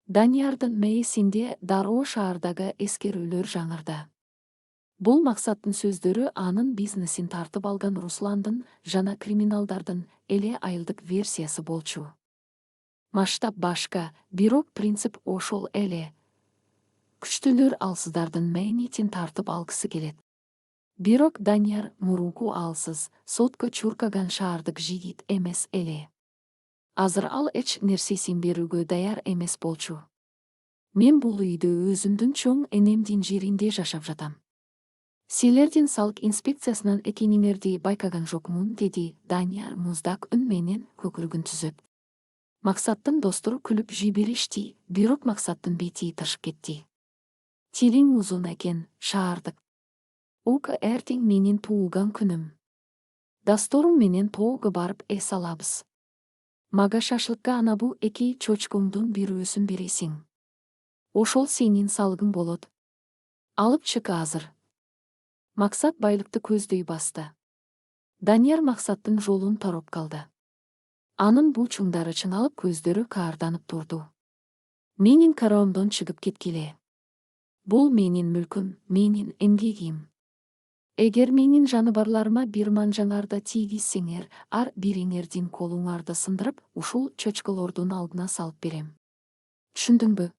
Даниярдын мээсинде дароо шаардагы эскерүүлөр жаңырды. Бул Максаттын сөздөрү анын бизнесин тартып алган Русландын жана криминалдардын эле айылдык версиясы болчу. Масштаб башка, бирок принцип ошол эле. Күчтүүлөр алсыздардын мээнитин тартып алгысы келет. Бирок Данияр мурунку алсыз, сотко чуркаган шаардык жигит эмес эле. Азыр ал эч нерсесин берүүгө даяр эмес болчу. Мен бул үйдө өзүмдүн чоң энемдин жеринде жашап жатам. Силердин салык инспекциясынан экениңерди байкаган жокмун, деди Данияр муздак үн менен көкүрөгүн түзөп. Максаттын достору күлүп жиберишти, бирок Максаттын бети ташып кетти. Тилиң узун экен, шаардык. Ука эртең менин туулган күнүм. Досторум менен тоого барып эс алабыз. Мага шашлыкка ана бу эки чочкоңдун бирөөсүн бересиң. Ошол сенин салыгың болот. Алып чык азыр. Максат байлыкты көздөй басты. Данияр Максаттын жолун тароп калды. Анын булчуңдары чыңалып, көздөрү каарданып турду. Менин кароомдон чыгып кеткиле. Бул менин мүлкүм, менин эмгегим. Эгер менин жаныбарларыма бир манжаңарды тийгизсеңер, ар бириңердин колуңарды сындырып, ушул чөчкөлөрдүн алдына салып берем. Түшүндүңбү?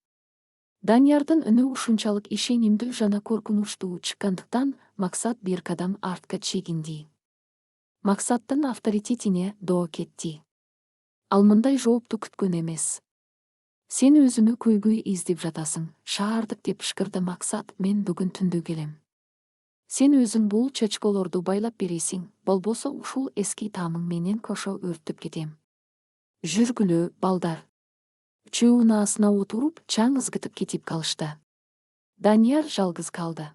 Даниярдын үнү ушунчалык ишенимдүү жана коркунучтуу чыккандыктан Максат бир кадам артка чегинди. Максаттын авторитетине доо кетти. Ал мындай жоопту күткөн эмес. Сен өзүңө көйгөй издеп жатасың, шаардык, деп шкырды Максат. Мен бүгүн түндө келем. Сен өзүң бул чөчкөлөрдү байлап бересиң, болбосо ушул эски таамың менен кошо өрттөп кетем. Жүргүлө, балдар. Үчөө унаасына отуруп, чаң ызгытып кетип калышты. Данияр жалгыз калды.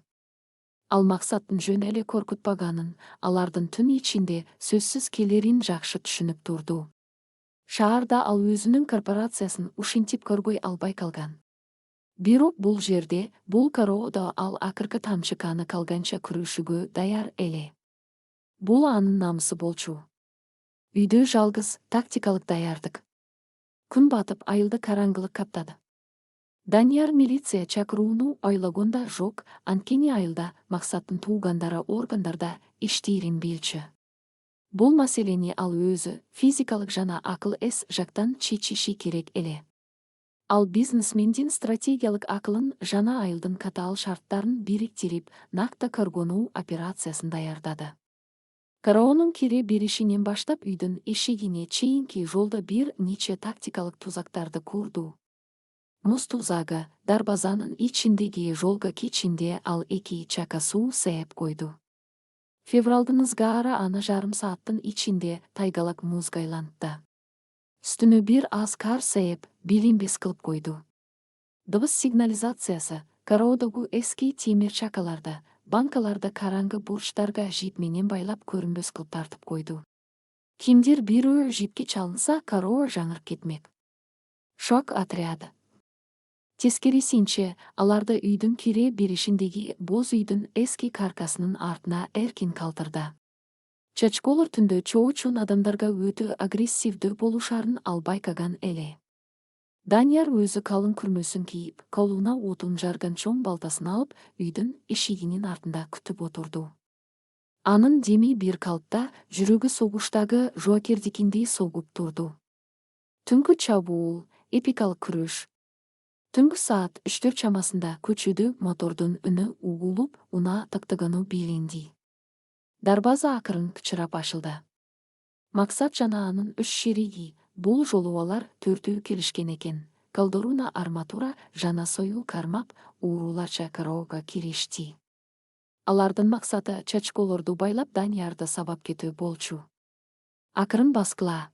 Ал Максаттын жөн эле коркутпаганын, алардын түн ичинде сөзсүз келерин жакшы түшүнүп турду. Шаарда ал өзүнүн корпорациясын ушинтип көрбөй албай калган. Бирок бул жерде, бул короодо ал акыркы тамчы каны калганча күрөшүүгө даяр эле. Бул анын намысы болчу. Үйдө жалгыз, тактикалык даярдык. Күн батып, айылды караңгылык каптады. Данияр милиция чакырууну ойлагон да жок, анткени айылда Максаттын туугандары органдарда иштейрин билчү. Бул маселени ал өзү физикалык жана акыл эс жактан чечиши керек эле. Ал бизнесмендин стратегиялык акылын жана айылдын катаал шарттарын бириктирип, накта көргөнүү операциясын даярдады. Кароонун кире беришинен баштап үйдүн эшигине чейинки жолдо бир нече тактикалык тузактарды курду. Муз тузагы, дарбазанын ичиндеги жолго кечинде ал эки чака суу сээп койду. Февралдын ызгаары аны жарым сааттын ичинде тайгалак музга айлантты. Үстүнө бир аз кар сээп, билинбес кылып койду. Дыбыс сигнализациясы, короодогу эски темир чакаларды, банкаларды караңгы бурчтарга жип менен байлап көрүнбөс кылып тартып койду. Кимдир бирөө жипке чалынса, кароо жаңырып кетмек. Шок отряды. Тескерисинче, аларды үйдүн кире беришиндеги боз үйдүн эски каркасынын артына эркин калтырды. Чөчкөлөр түндө чоочун адамдарга өтө агрессивдүү болушарын ал байкаган эле. Данияр өзү калың күрмөсүн кийип, колуна отун жарган чоң балтасын алып, үйдүн эшигинин артында күтүп отурду. Анын деми бир калыпта, жүрөгү согуштагы жоокердикиндей согуп турду. Түнкү чабуул, эпикалык күрөш. Түнкү саат 3-4 чамасында көчөдө мотордун үнү угулуп, унаа тактыганы билинди. Дарбаза акырын кычырап ачылды. Максат жана анын 3 шериги, бул жолу алар төртөө келишкен экен. Колдоруна арматура жана союл кармап, ууруларча кароого киришти. Алардын максаты чөчкөлөрдү байлап Даниярды сабап кетүү болчу. Акырын баскыла.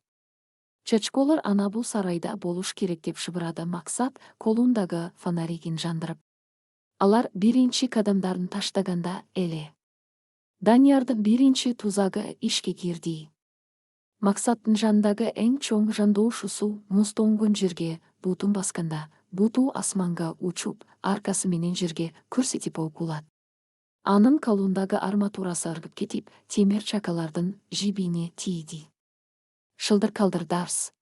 Чөчкөлөр ана бул сарайда болуш керек, деп шыбырады Максат, колундагы фонаригин жандырып. Алар биринчи кадамдарын таштаганда эле Даниярдын биринчи тузагы ишке кирди. Максаттын жандагы эң чоң жандоошусу муз тоңгон жерге бутун басканда, буту асманга учуп, аркасы менен жерге көрсөтүп окулат. Анын колундагы арматурасы ыргып кетип, темир чакалардын жибине тийди. Шылдыр калдырдарс.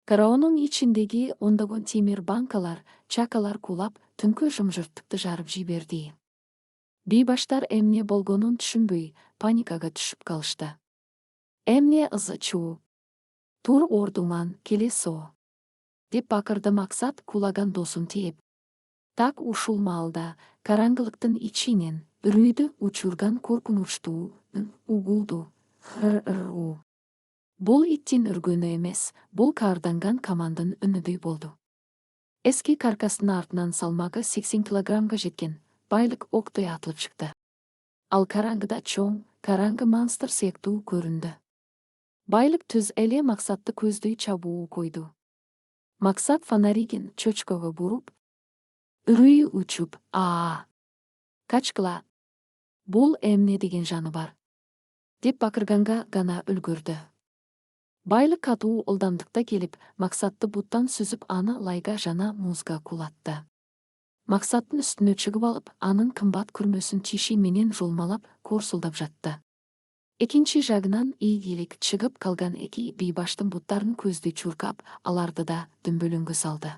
Кароонун ичиндеги ондогон темир банкалар, чакалар кулап, түнкү жымжырттыкты жарып жиберди. Бейбаштар эмне болгонун түшүнбөй, паникага түшүп калышты. Эмне ызы-чуу? Тур ордуңан, келе со, деп бакырды Максат кулаган досун тээп. Так ушул маалда, караңгылыктын ичинен, үрөйдү учурган коркунучтуу үн угулду. Ыр-ыр-у. Бул иттин үргөнү эмес, бул каарданган командын үнүдөй болду. Эски каркастын артынан салмагы 80 килограммга жеткен байлык октой атылып чыкты. Ал караңгыда чоң, караңгы монстр сыяктуу көрүндү. Байлык түз эле Максатты көздөй чабуу койду. Максат фонаригин чөчкөгө буруп, үрөйү учуп, качкыла, бул эмне деген жаныбар, деп бакырганга гана үлгүрдү. Байлык катуу ылдамдыкта келип, Максатты буттан сүзүп аны лайга жана музга кулатты. Максаттын үстүнө чыгып алып, анын кымбат күрмөсүн тиши менен жолмалап, корсулдап жатты. Экинчи жагынан ийгилик чыгып калган эки бийбаштын буттарын көздөй чуркап, аларды да дөмбөлөңгө салды.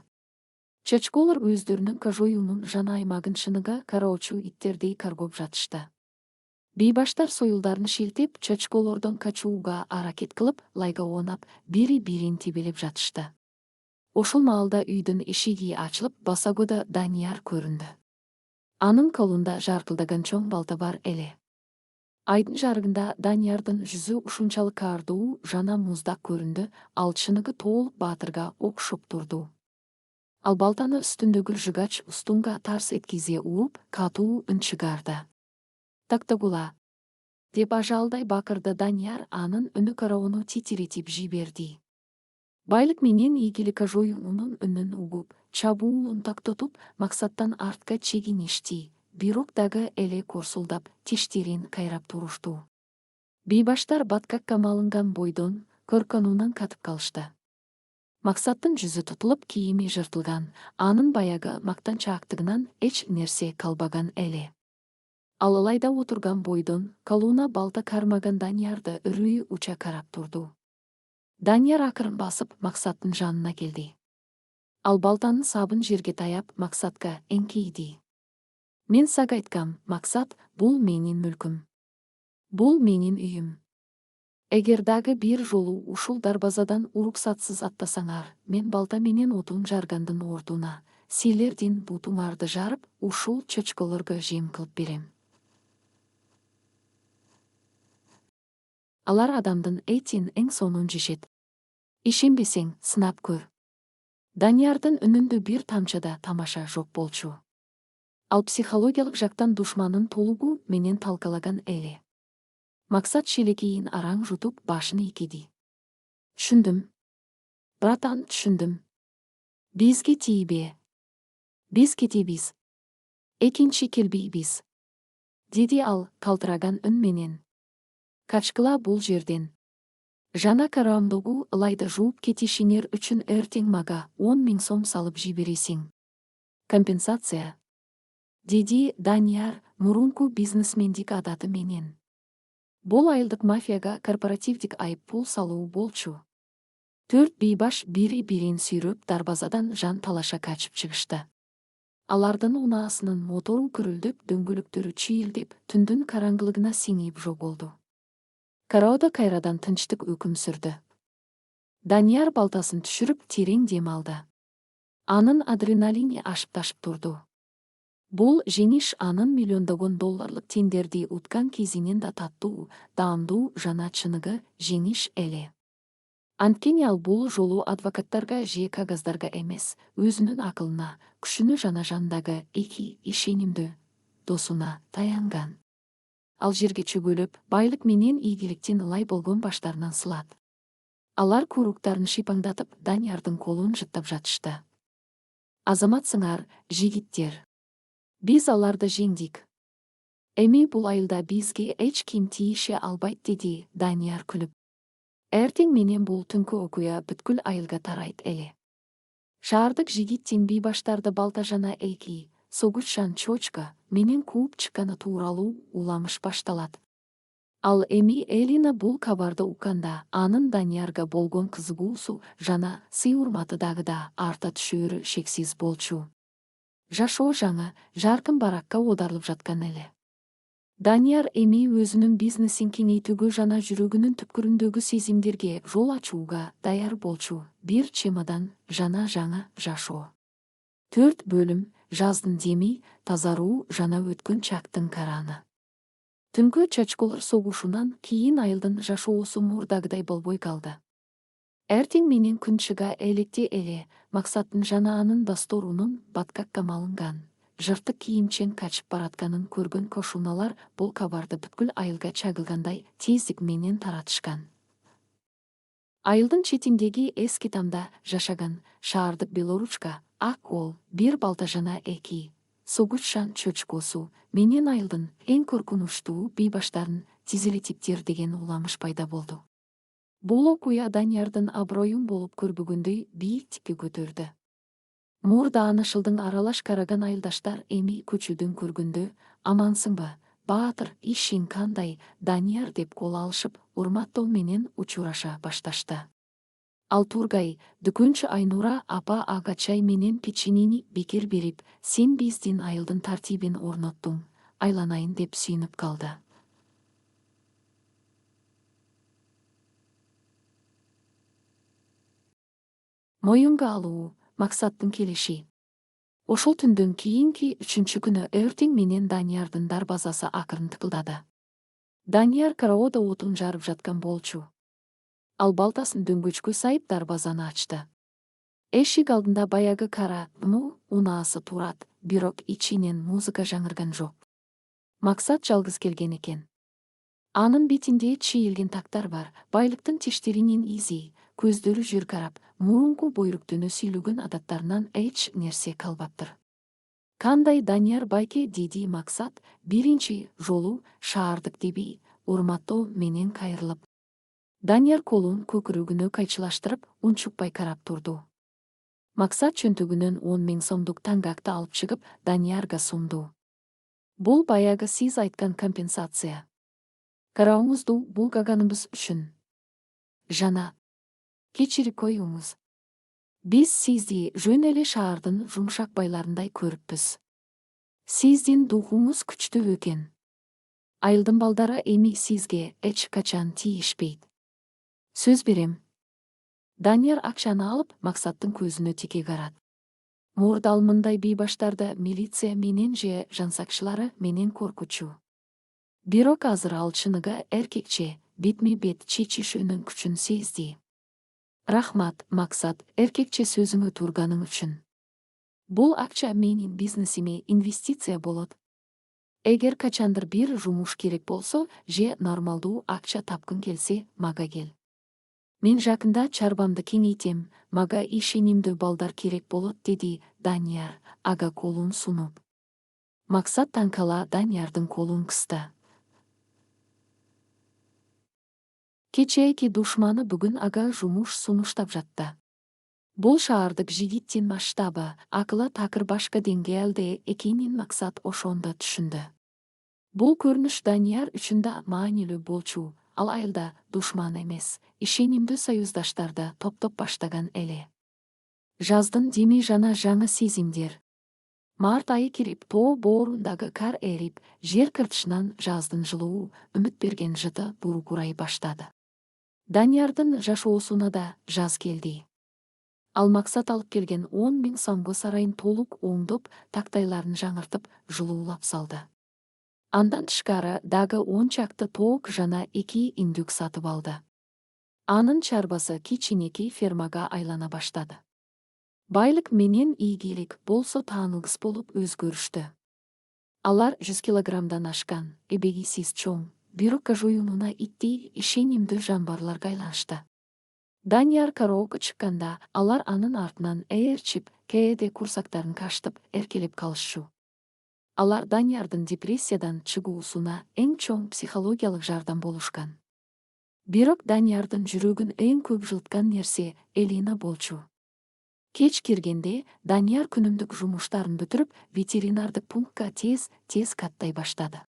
Чачколор өздөрүнүн кажоюунун жана аймагын шыныга кароочу иттердей каргоп жатышты. Бийбаштар союлдарын шилтеп, чачколордон качууга аракет кылып, лайга оонап, бири-бирин тебелеп жатышты. Ошол маалда үйдүн эшиги ачылып, басагода Данияр көрүндү. Анын колунда жаркылдаган чоң балта бар эле. Айдын жарыгында Даниярдын жүзү ушунчалык каардуу жана муздак көрүндү, ал чыныгы тоолук баатырга окшоп турду. Ал балтаны үстүндөгү жыгач устунга тарс эткизе ууп, катуу үн чыгарды. Тактагула, деп ажалдай бакырды Данияр, анын үнү кароону титиретип жиберди. Байлык менен ийгилик ажоюунун үнүн угуп, чабуулун тактотуп, Максаттан артка чегиништи, бирок дагы эле корсулдап, тиштерин кайрап турушту. Бийбаштар баткакка малынган бойдон корконуунан катып калышты. Максаттын жүзү тутулуп, кийими жыртылган, анын баягы мактанчаактыгынан эч нерсе калбаган эле. Ал ылайда отурган бойдон колуна балта кармаган Даниярды үрүй уча карап турду. Данияр акырын басып Максаттын жанына келди. Ал балтанын сабын жерге таяп Максатка эңкейди. Мен сага айткам, Максат, бул менин мүлкүм. Бул менин үйүм. Эгер дагы бир жолу ушул дарбазадан уруксатсыз аттасаңар, мен балта менен отун жаргандын ордуна силердин бутуңарды жарып, ушул чочколорго жем кылып берем. Алар адамдын этин эң сонун жешет. Ишенбесең, сынап көр. Даниярдын үнүндө бир тамчы да тамаша жок болчу. Ал психологиялык жактан душманын толугу менен талкалаган эле. Максат шелекейин араң жутуп, башын ийкеди. Түшүндүм. Братан, түшүндүм. Бизге тийбе. Биз кетебиз. Экинчи келбейбиз. Деди ал калтыраган үн менен. Качкыла бул жерден. Жана караамдогу ылайды жууп кетишиңер үчүн эртең мага 10 000 сом салып жибересиң. Компенсация. Деди Данияр мурунку бизнесмендик адаты менен. Бул айылдык мафияга корпоративдик айып пул салуу болчу. 4 бийбаш бири-бирин сүйрөп дарбазадан жан талаша качып чыгышты. Алардын унаасынын мотору күрүлдөп, дөңгөлөктөрү чийилдеп, түндүн караңгылыгына сиңип жоголду. Караода кайрадан тынчтык өкүм сүрдү. Данияр балтасын түшүрүп терең дем алды. Анын адреналини ашып-ташып турду. Бул жеңиш анын миллиондогон долларлык тендерди уткан кезинен да таттуу, даамдуу жана чыныгы жеңиш эле. Анткени ал бул жолу адвокаттарга же кагаздарга эмес, өзүнүн акылына, күшүнө жана жандагы эки ишенимдүү досуна таянган. Ал жерге чөгөлөп, байлык менен ийгиликтин ылай болгон баштарынан сылат. Алар куруктарын шипаңдатып, Даниярдын колун жыттап жатышты. Азаматсыңар, жигиттер. Биз аларды жеңдик. Эми бул айылда бизге эч ким тийише албайт, деди Данияр күлүп. Эртең менен бул түнкү окуя бүткүл айылга тарайт эле. Шаардык жигиттин бийбаштарды балта жана эки согуччан чочка менен кууп чыкканы тууралуу уламыш башталат. Ал эми Элина бул кабарды укканда, анын Даниярга болгон кызыгуусу жана сый-урматы дагы да арта түшөөрү шексиз болчу. Жашоо жаңы, жаркын баракка оодарылып жаткан эле. Данияр эми өзүнүн бизнесин кеңейтүүгө жана жүрөгүнүн түпкүрүндөгү сезимдерге жол ачууга даяр болчу. Бир чемодан жана жаңы жашоо. 4 бөлүм, жаздын деми, тазаруу жана өткөн чактын караны. Түнкү чачколор согушунан кийин айылдын жашоосу мурдагыдай болбой калды. Эртең менен күн чыга электе эле Максаттын жана анын досторунун баткакка малынган, жыртык кийимчен качып баратканын көргөн кошуналар бул кабарды бүткүл айылга чагылгандай тездик менен таратышкан. Айылдын четиндеги эски тамда жашаган шаардык белоручка ак ол, бир балта жана эки согуччан чочкосу менен айылдын эң коркунучтуу бийбаштарын тизилетиптир деген уламыш пайда болду. Бул окуя Даниярдын аброюн болуп көрбөгөндөй бийиктикке көтөрдү. Мурда анышылдың аралаш караган айылдаштар эми көчүүдөн көргөндө амансыңбы, баатыр, ишиң кандай, Данияр деп кол алышып, урматтоо менен учураша башташты. Ал Тургай, дүкөнчү Айнура апа ага чай менен печенени бекер берип, сен биздин айылдын тартибин орноттуң, айланайын деп сүйүнүп калды. Моюнга алуу, максаттын келиши. Ошол түндөн кийинки 3 күнү эртең менен Даниярдын дарбазасы акырын тыкылдады. Данияр караоодо отун жарып жаткан болчу. Ал балтасын дөңгөчкө сайып дарбазаны ачты. Эшик алдында баягы кара унаасы турат, бирок ичинен музыка жаңырган жок. Максат жалгыз келген экен. Анын бетинде чийилген тактар бар, байлыктын тиштеринин изи, көздөрү жүркарап, мурунку бойруктөнө сүйлөгөн адаттарынан эч нерсе калбаптыр. Кандай Данияр байке деди Максат, биринчи жолу шаардык деби, урматтоо менен кайрылып. Данияр колун көкүрөгүнө кайчылаштырып, унчукпай карап турду. Максат чөнтөгүнөн 10.000 сомдук таңгакты алып чыгып, Даниярга сунду. Бул баягы сиз айткан компенсация. Карооңузду булгаганыбыз үчүн. Жана кечирип коюңуз. Биз сизди жөн эле шаардын жумшак байларындай көрүппүз. Сиздин духуңуз күчтүү экен. Айылдын балдары эми сизге эч качан тийишпейт. Сөз берем. Данияр акчаны алып, Максаттын көзүнө тике карат. Мурда ал мындай бейбаштарды милиция менен же жансакчылары менен коркучу. Бирок азыр ал чыныгы эркекче, бетме-бет чечишүүнүн күчүн сезди. Рахмат, Максат, эркекче сөзүңө турганың үчүн. Бул акча менин бизнесиме инвестиция болот. Эгер качандыр бир жумуш керек болсо, же нормалдуу акча тапкың келсе, мага кел. Мен жакында чарбамды кеңейтем, мага ишенимдүү балдар керек болот, деди Данияр, ага колун сунуп. Максат таңкала Даниярдын колун кысты. Кечээки душманы бүгүн ага жумуш сунуштап жатты. Бул шаардык жигиттин масштабы, акыла такыр башка деңгээлде экенин Максат ошондо түшүндү. Бул көрүнүш Данияр үчүн да маанилүү болчу. Ал айылда душман эмес, ишенимдүү союздаштарды топтоп баштаган эле. Жаздын деми жана жаңы сезимдер. Март айы кирип, тоо боорундагы кар эрип, жер кыртышынан жаздын жылуу, үмүт берген жыты бургурай баштады. Даниярдын жашоосуна да жаз келди. Ал Максат алып келген 10.000 сомго сарайын толук оңдоп, тактайларын жаңыртып, жылуулап салды. Андан тышкары дагы 10 чакты тоок жана 2 индүк сатып алды. Анын чарбасы кичинекей фермага айлана баштады. Байлык менен ийгилик болсо таанылгыс болуп өзгөрүштү. Алар 100 килограммдан ашкан, эбегисиз чоң, бирок жоюнуна иттей ишенимдүү жамбарларга айланышты. Данияр караоке чыкканда, алар анын артынан ээрчип, кээде курсактарын каштып, эркелеп калышчу. Алар Даниярдын депрессиядан чыгуусуна эң чоң психологиялык жардам болушкан. Бирок Даниярдын жүрөгүн эң көп жылткан нерсе Элина болчу. Кеч киргенде Данияр күнүмдүк жумуштарын бүтүрүп, ветеринардык пунктка тез каттай баштады.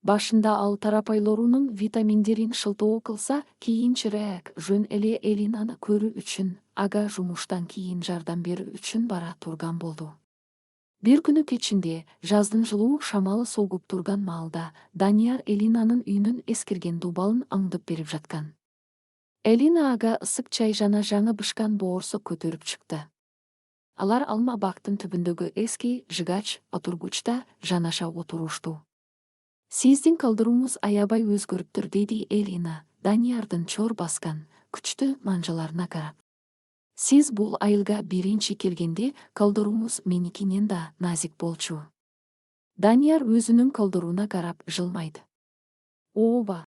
Башында ал тарапайлорунун витаминдерин шылтоо кылса, кийинчерээк жөн эле Элинаны көрүү үчүн, ага жумуштан кийин жардам берүү үчүн бара турган болду. Бир күнү кечинде, жаздын жылуу шамалы согуп турган маалда, Данияр Элинанын үйүнүн эскирген дубалын аңдып берип жаткан. Элина ага ысык чай жана жаңы бышкан боорсок көтөрүп чыкты. Алар алма бактын түбүндөгү эски жыгач отургучта жанаша отурушту. Сиздин калдырууңуз аябай өзгөрүптүр, деди Элина, Даниярдын чор баскан, күчтүү манжаларына карап. Сиз бул айылга биринчи келгенде калдырууңуз меникинен да назик болчу. Данияр өзүнүн калдырууна карап жылмайды. Ооба.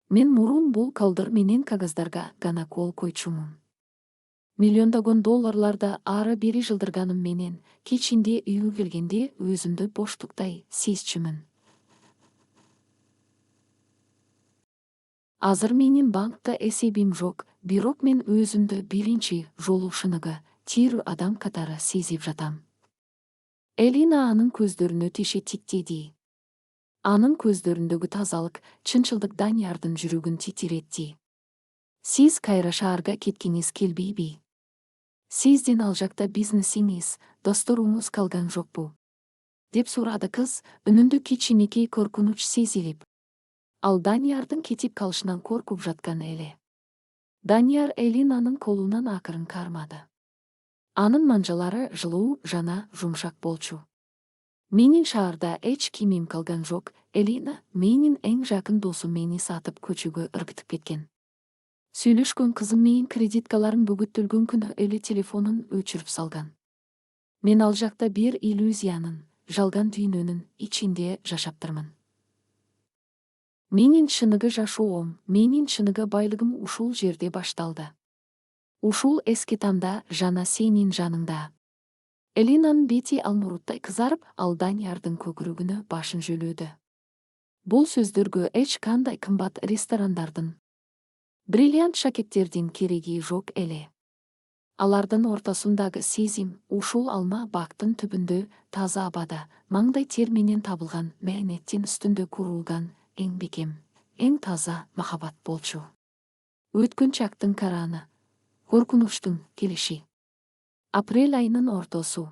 Мен мурун бул калдыр менен кагаздарга гана кол койчумун. Миллиондогон долларларды ары-бери жылдырганым менен, кечинде үйгө келгенде өзүмдү боштуктай сезчүмүн. Азыр менин банкта эсебим жок, бирок мен өзүмдү биринчи жолу шыныгы, тирүү адам катары сезип жатам. Элина анын көздөрүнө тише тиктеди. Анын көздөрүндөгү тазалык, чынчылдык Даниярдын жүрөгүн титиретти. Сиз кайра шаарга кеткиңиз келбейби? Сиздин ал жакта бизнесиңиз, досторуңуз калган жокпу? Деп сурады кыз, үнүндө кичинекей коркунуч сезилип. Ал Даниярдын кетип калышынан коркуп жаткан эле. Данияр Элинанын колунан акырын кармады. Анын манжалары жылуу жана жумшак болчу. Менин шаарда эч кимим калган жок, Элина, менин эң жакын досум мени сатып көчөгө ыргытып кеткен. Сүйлөшкөн кызым менин кредиткаларым бөгөттөлгөн күнү эле телефонун өчүрүп салган. Мен ал жакта бир иллюзиянын, жалган дүйнөнүн ичинде жашаптырмын. Менин чыныгы жашоом, менин чыныгы байлыгым ушул жерде башталды. Ушул эски тамда жана сенин жаныңда. Элинанын бети алмуруттай кызарып, ал Даниярдын көкүрөгүнө башын жөлөдү. Бул сөздөргө эч кандай кымбат ресторандардын, бриллиант шакектердин кереги жок эле. Алардын ортосундагы сезим, ушул алма бактын түбүндө, таза абада, маңдай тер менен табылган мээнеттин үстүндө курулган эң бекем, эң таза махабат болчу. Өткөнчактын караны, коркунучтун келиши. Апрель айынын ортосу.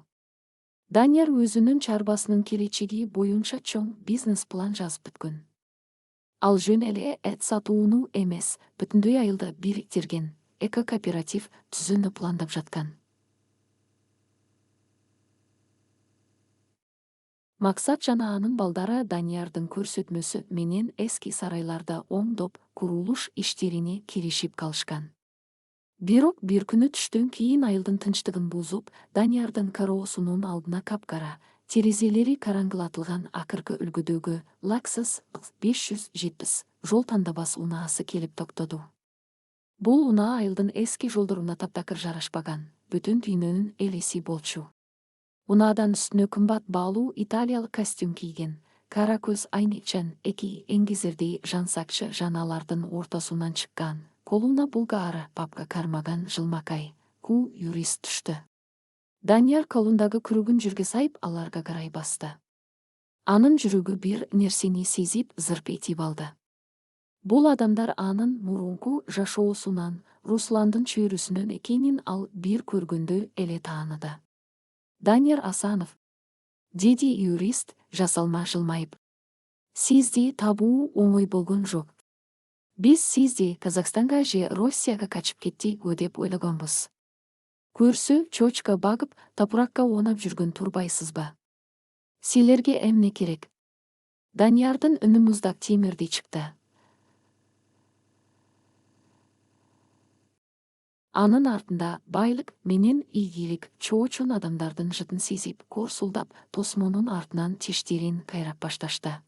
Данияр өзүнүн чарбасынын келечеги боюнча чоң бизнес-план жазып бүткөн. Ал жөн эле эт сатууну эмес, бүтүндөй айылды бириктирген эко-кооператив түзүүнү пландап жаткан. Максат жана анын балдары Даниярдын көрсөтмөсү менен эски сарайларда оңдоп, курулуш иштерине киришип калышкан. Бирок бир күнү түштөн кийин айылдын тынчтыгын бузуп, Даниярдын кароосунун алдына капкара, терезелери караңгылатылган акыркы үлгүдөгү Lexus 570 жол тандабас унаасы келип токтоду. Бул унаа айылдын эски жолдоруна таптакыр жарашпаган, бүтүн дүйнөнүн элеси болчу. Унаадан үстүнө кымбат баалуу италиялык костюм кийген, кара көз айнекчан эки эңгезердей жансакчы жаналардын ортосунан чыккан, колуна булгаары папка кармаган жылмакай, юрист түштү. Данияр колундагы күрөгүн жүргө сайып аларга карай басты. Анын жүрөгү бир нерсени сезип зырп этип алды. Бул адамдар анын мурунку жашоосунан, Русландын чөйрөсүнөн экенин ал бир көргөндө эле тааныды. Данияр Асанов, деди юрист, жасалма жылмайып. Сизди табуу оңой болгон жок. Биз сизди Казакстанга же Россияга качып кеттикпи деп ойлогонбуз. Көрсө, чочка багып, тапуракка оонап жүргөн турбайсызбы? Силерге эмне керек? Даниярдын үнү муздак темирдей чыкты. Анын артында байлык менен ийгилик чоочун адамдардын жытын сезип, корсулдап, тосмонун артынан тиштерин кайрап башташты.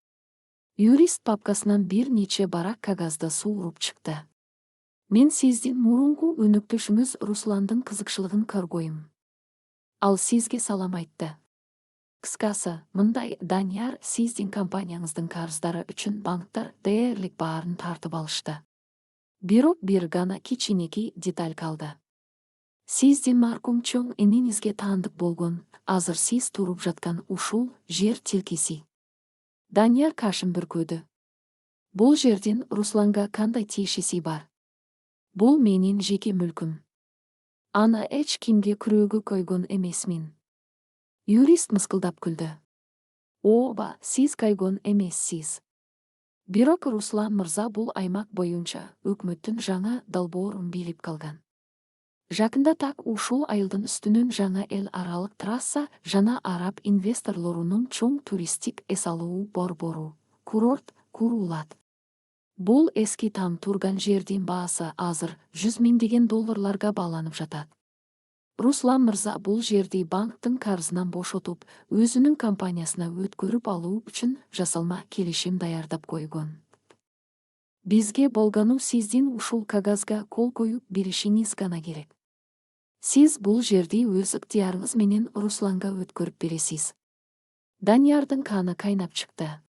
Юрист папкасынан бир нече барак кагазды сууруп чыкты. Мен сиздин мурунку өнөктөшүңүз Русландын кызыкчылыгын көргөйм. Ал сизге салам айтты. Кыскасы, мындай, Данияр, сиздин компанияңыздын карыздары үчүн банктар дээрлик баарын тартып алышты. Бирок бир гана кичинекей деталь калды. Сиздин маркум чоң энеңизге таандык болгон, азыр сиз туруп жаткан ушул жер тилкеси. Данияр кашын бүркөдү. Бул жердин Русланга кандай тиешеси бар? Бул менин жеке мүлкүм. Аны эч кимге күрөөгө койгон эмесмин. Юрист мыскылдап күлдү. Ооба, сиз койгон эмессиз. Бирок Руслан мырза бул аймак боюнча өкмөттүн жаңа долбоорун билип калган. Жакында так ушул айылдын үстүнөн жаңа эл аралык трасса жана араб инвесторлорунун чоң туристтик эс алуу борбору, курорт курулат. Бул эски там турган жердин баасы азыр $100,000 бааланып жатат. Руслан мырза бул жерди банктын карызынан бошотуп, өзүнүн компаниясына өткөрүп алуу үчүн жасалма келишим даярдап койгон. Бизге болгону сиздин ушул кагазга кол коюп беришиңиз гана керек. Сиз бул жерди өз ыктыярыңыз менен Русланга өткөрүп бересиз. Даниярдын каны кайнап чыкты.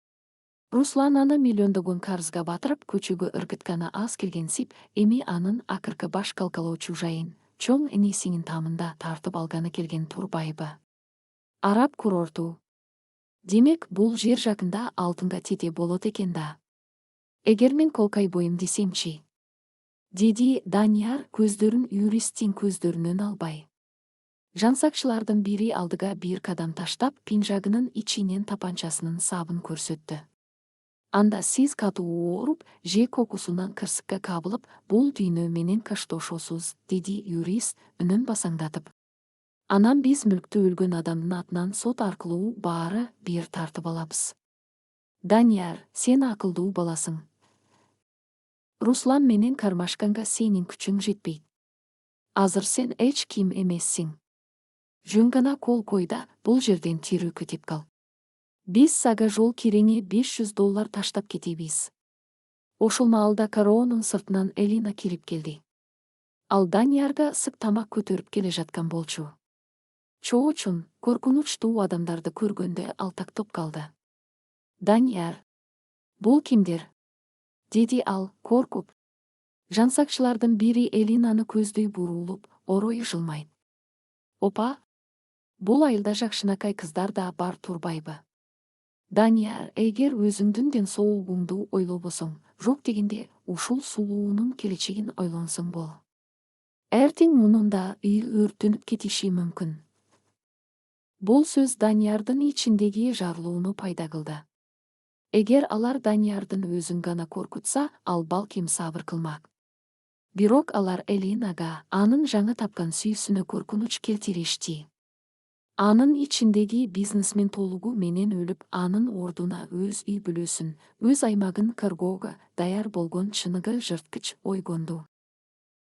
Руслан аны миллиондогон карызга батырып, көчөгө ыргытканы аз келгенсип, эми анын акыркы баш калкалоочу жайын, чоң энесинин тамында тартып алганы келген Турбайбы. Араб курорту. Демек, бул жер жакында алтынга тете болот экен да. Эгер мен колкай боем десемчи. Деди Данияр көздөрүн юристтин көздөрүнөн албай. Жансакчылардын бири алдыга бир кадам таштап, пинжагынын ичинен тапанчасынын сабын көрсөттү. Анда сиз катуу ооруп, же кокусунан кырсыкка кабылып, бул дүйнө менен каштошосуз, деди юрист үнүн басаңдатып. Анан биз мүлктү өлгөн адамдын атынан сот аркылуу баары бир тартып алабыз. Данияр, сен акылдуу баласың. Руслан менен кармашканга сенин күчүң жетпейт. Азыр сен эч ким эмессиң. Жөн гана кол койда, бул жерден тирүү кетип кал. Биз сага жол кирене $500 таштап кетебиз. Ошол маалда короонун сыртынан Элина кирип келди. Ал Даниярга ысык тамак көтөрүп келе жаткан болчу. Чоочун, коркунучтуу адамдарды көргөндө ал тактап калды. Данияр, бул кимдер? Деди ал, коркуп. Жансакчылардын бири Элинаны көздөй бурулуп, орой жылмайт. Опа! Бул айылда жакшынакай кыздар да бар Турбайбы. Данияр, эгер өзүңдүн ден соолугуңду ойлобосоң, жок дегенде ушул сулуунун келечегин ойлонсоң бол. Эртең мунунда үй өртөнүп кетиши мүмкүн. Бул сөз Даниярдын ичиндеги жарылууну пайда кылды. Эгер алар Даниярдын өзүн гана коркутса, ал балким сабыр кылмак. Бирок алар Элинага анын жаңы тапкан сүйүүсүнө коркунуч келтиришти. Анын ичиндеги бизнесмен толугу менен өлүп, анын ордуна өз үй бүлөсүн, өз аймагын каргоого даяр болгон чыныгы жырткыч ойгонду.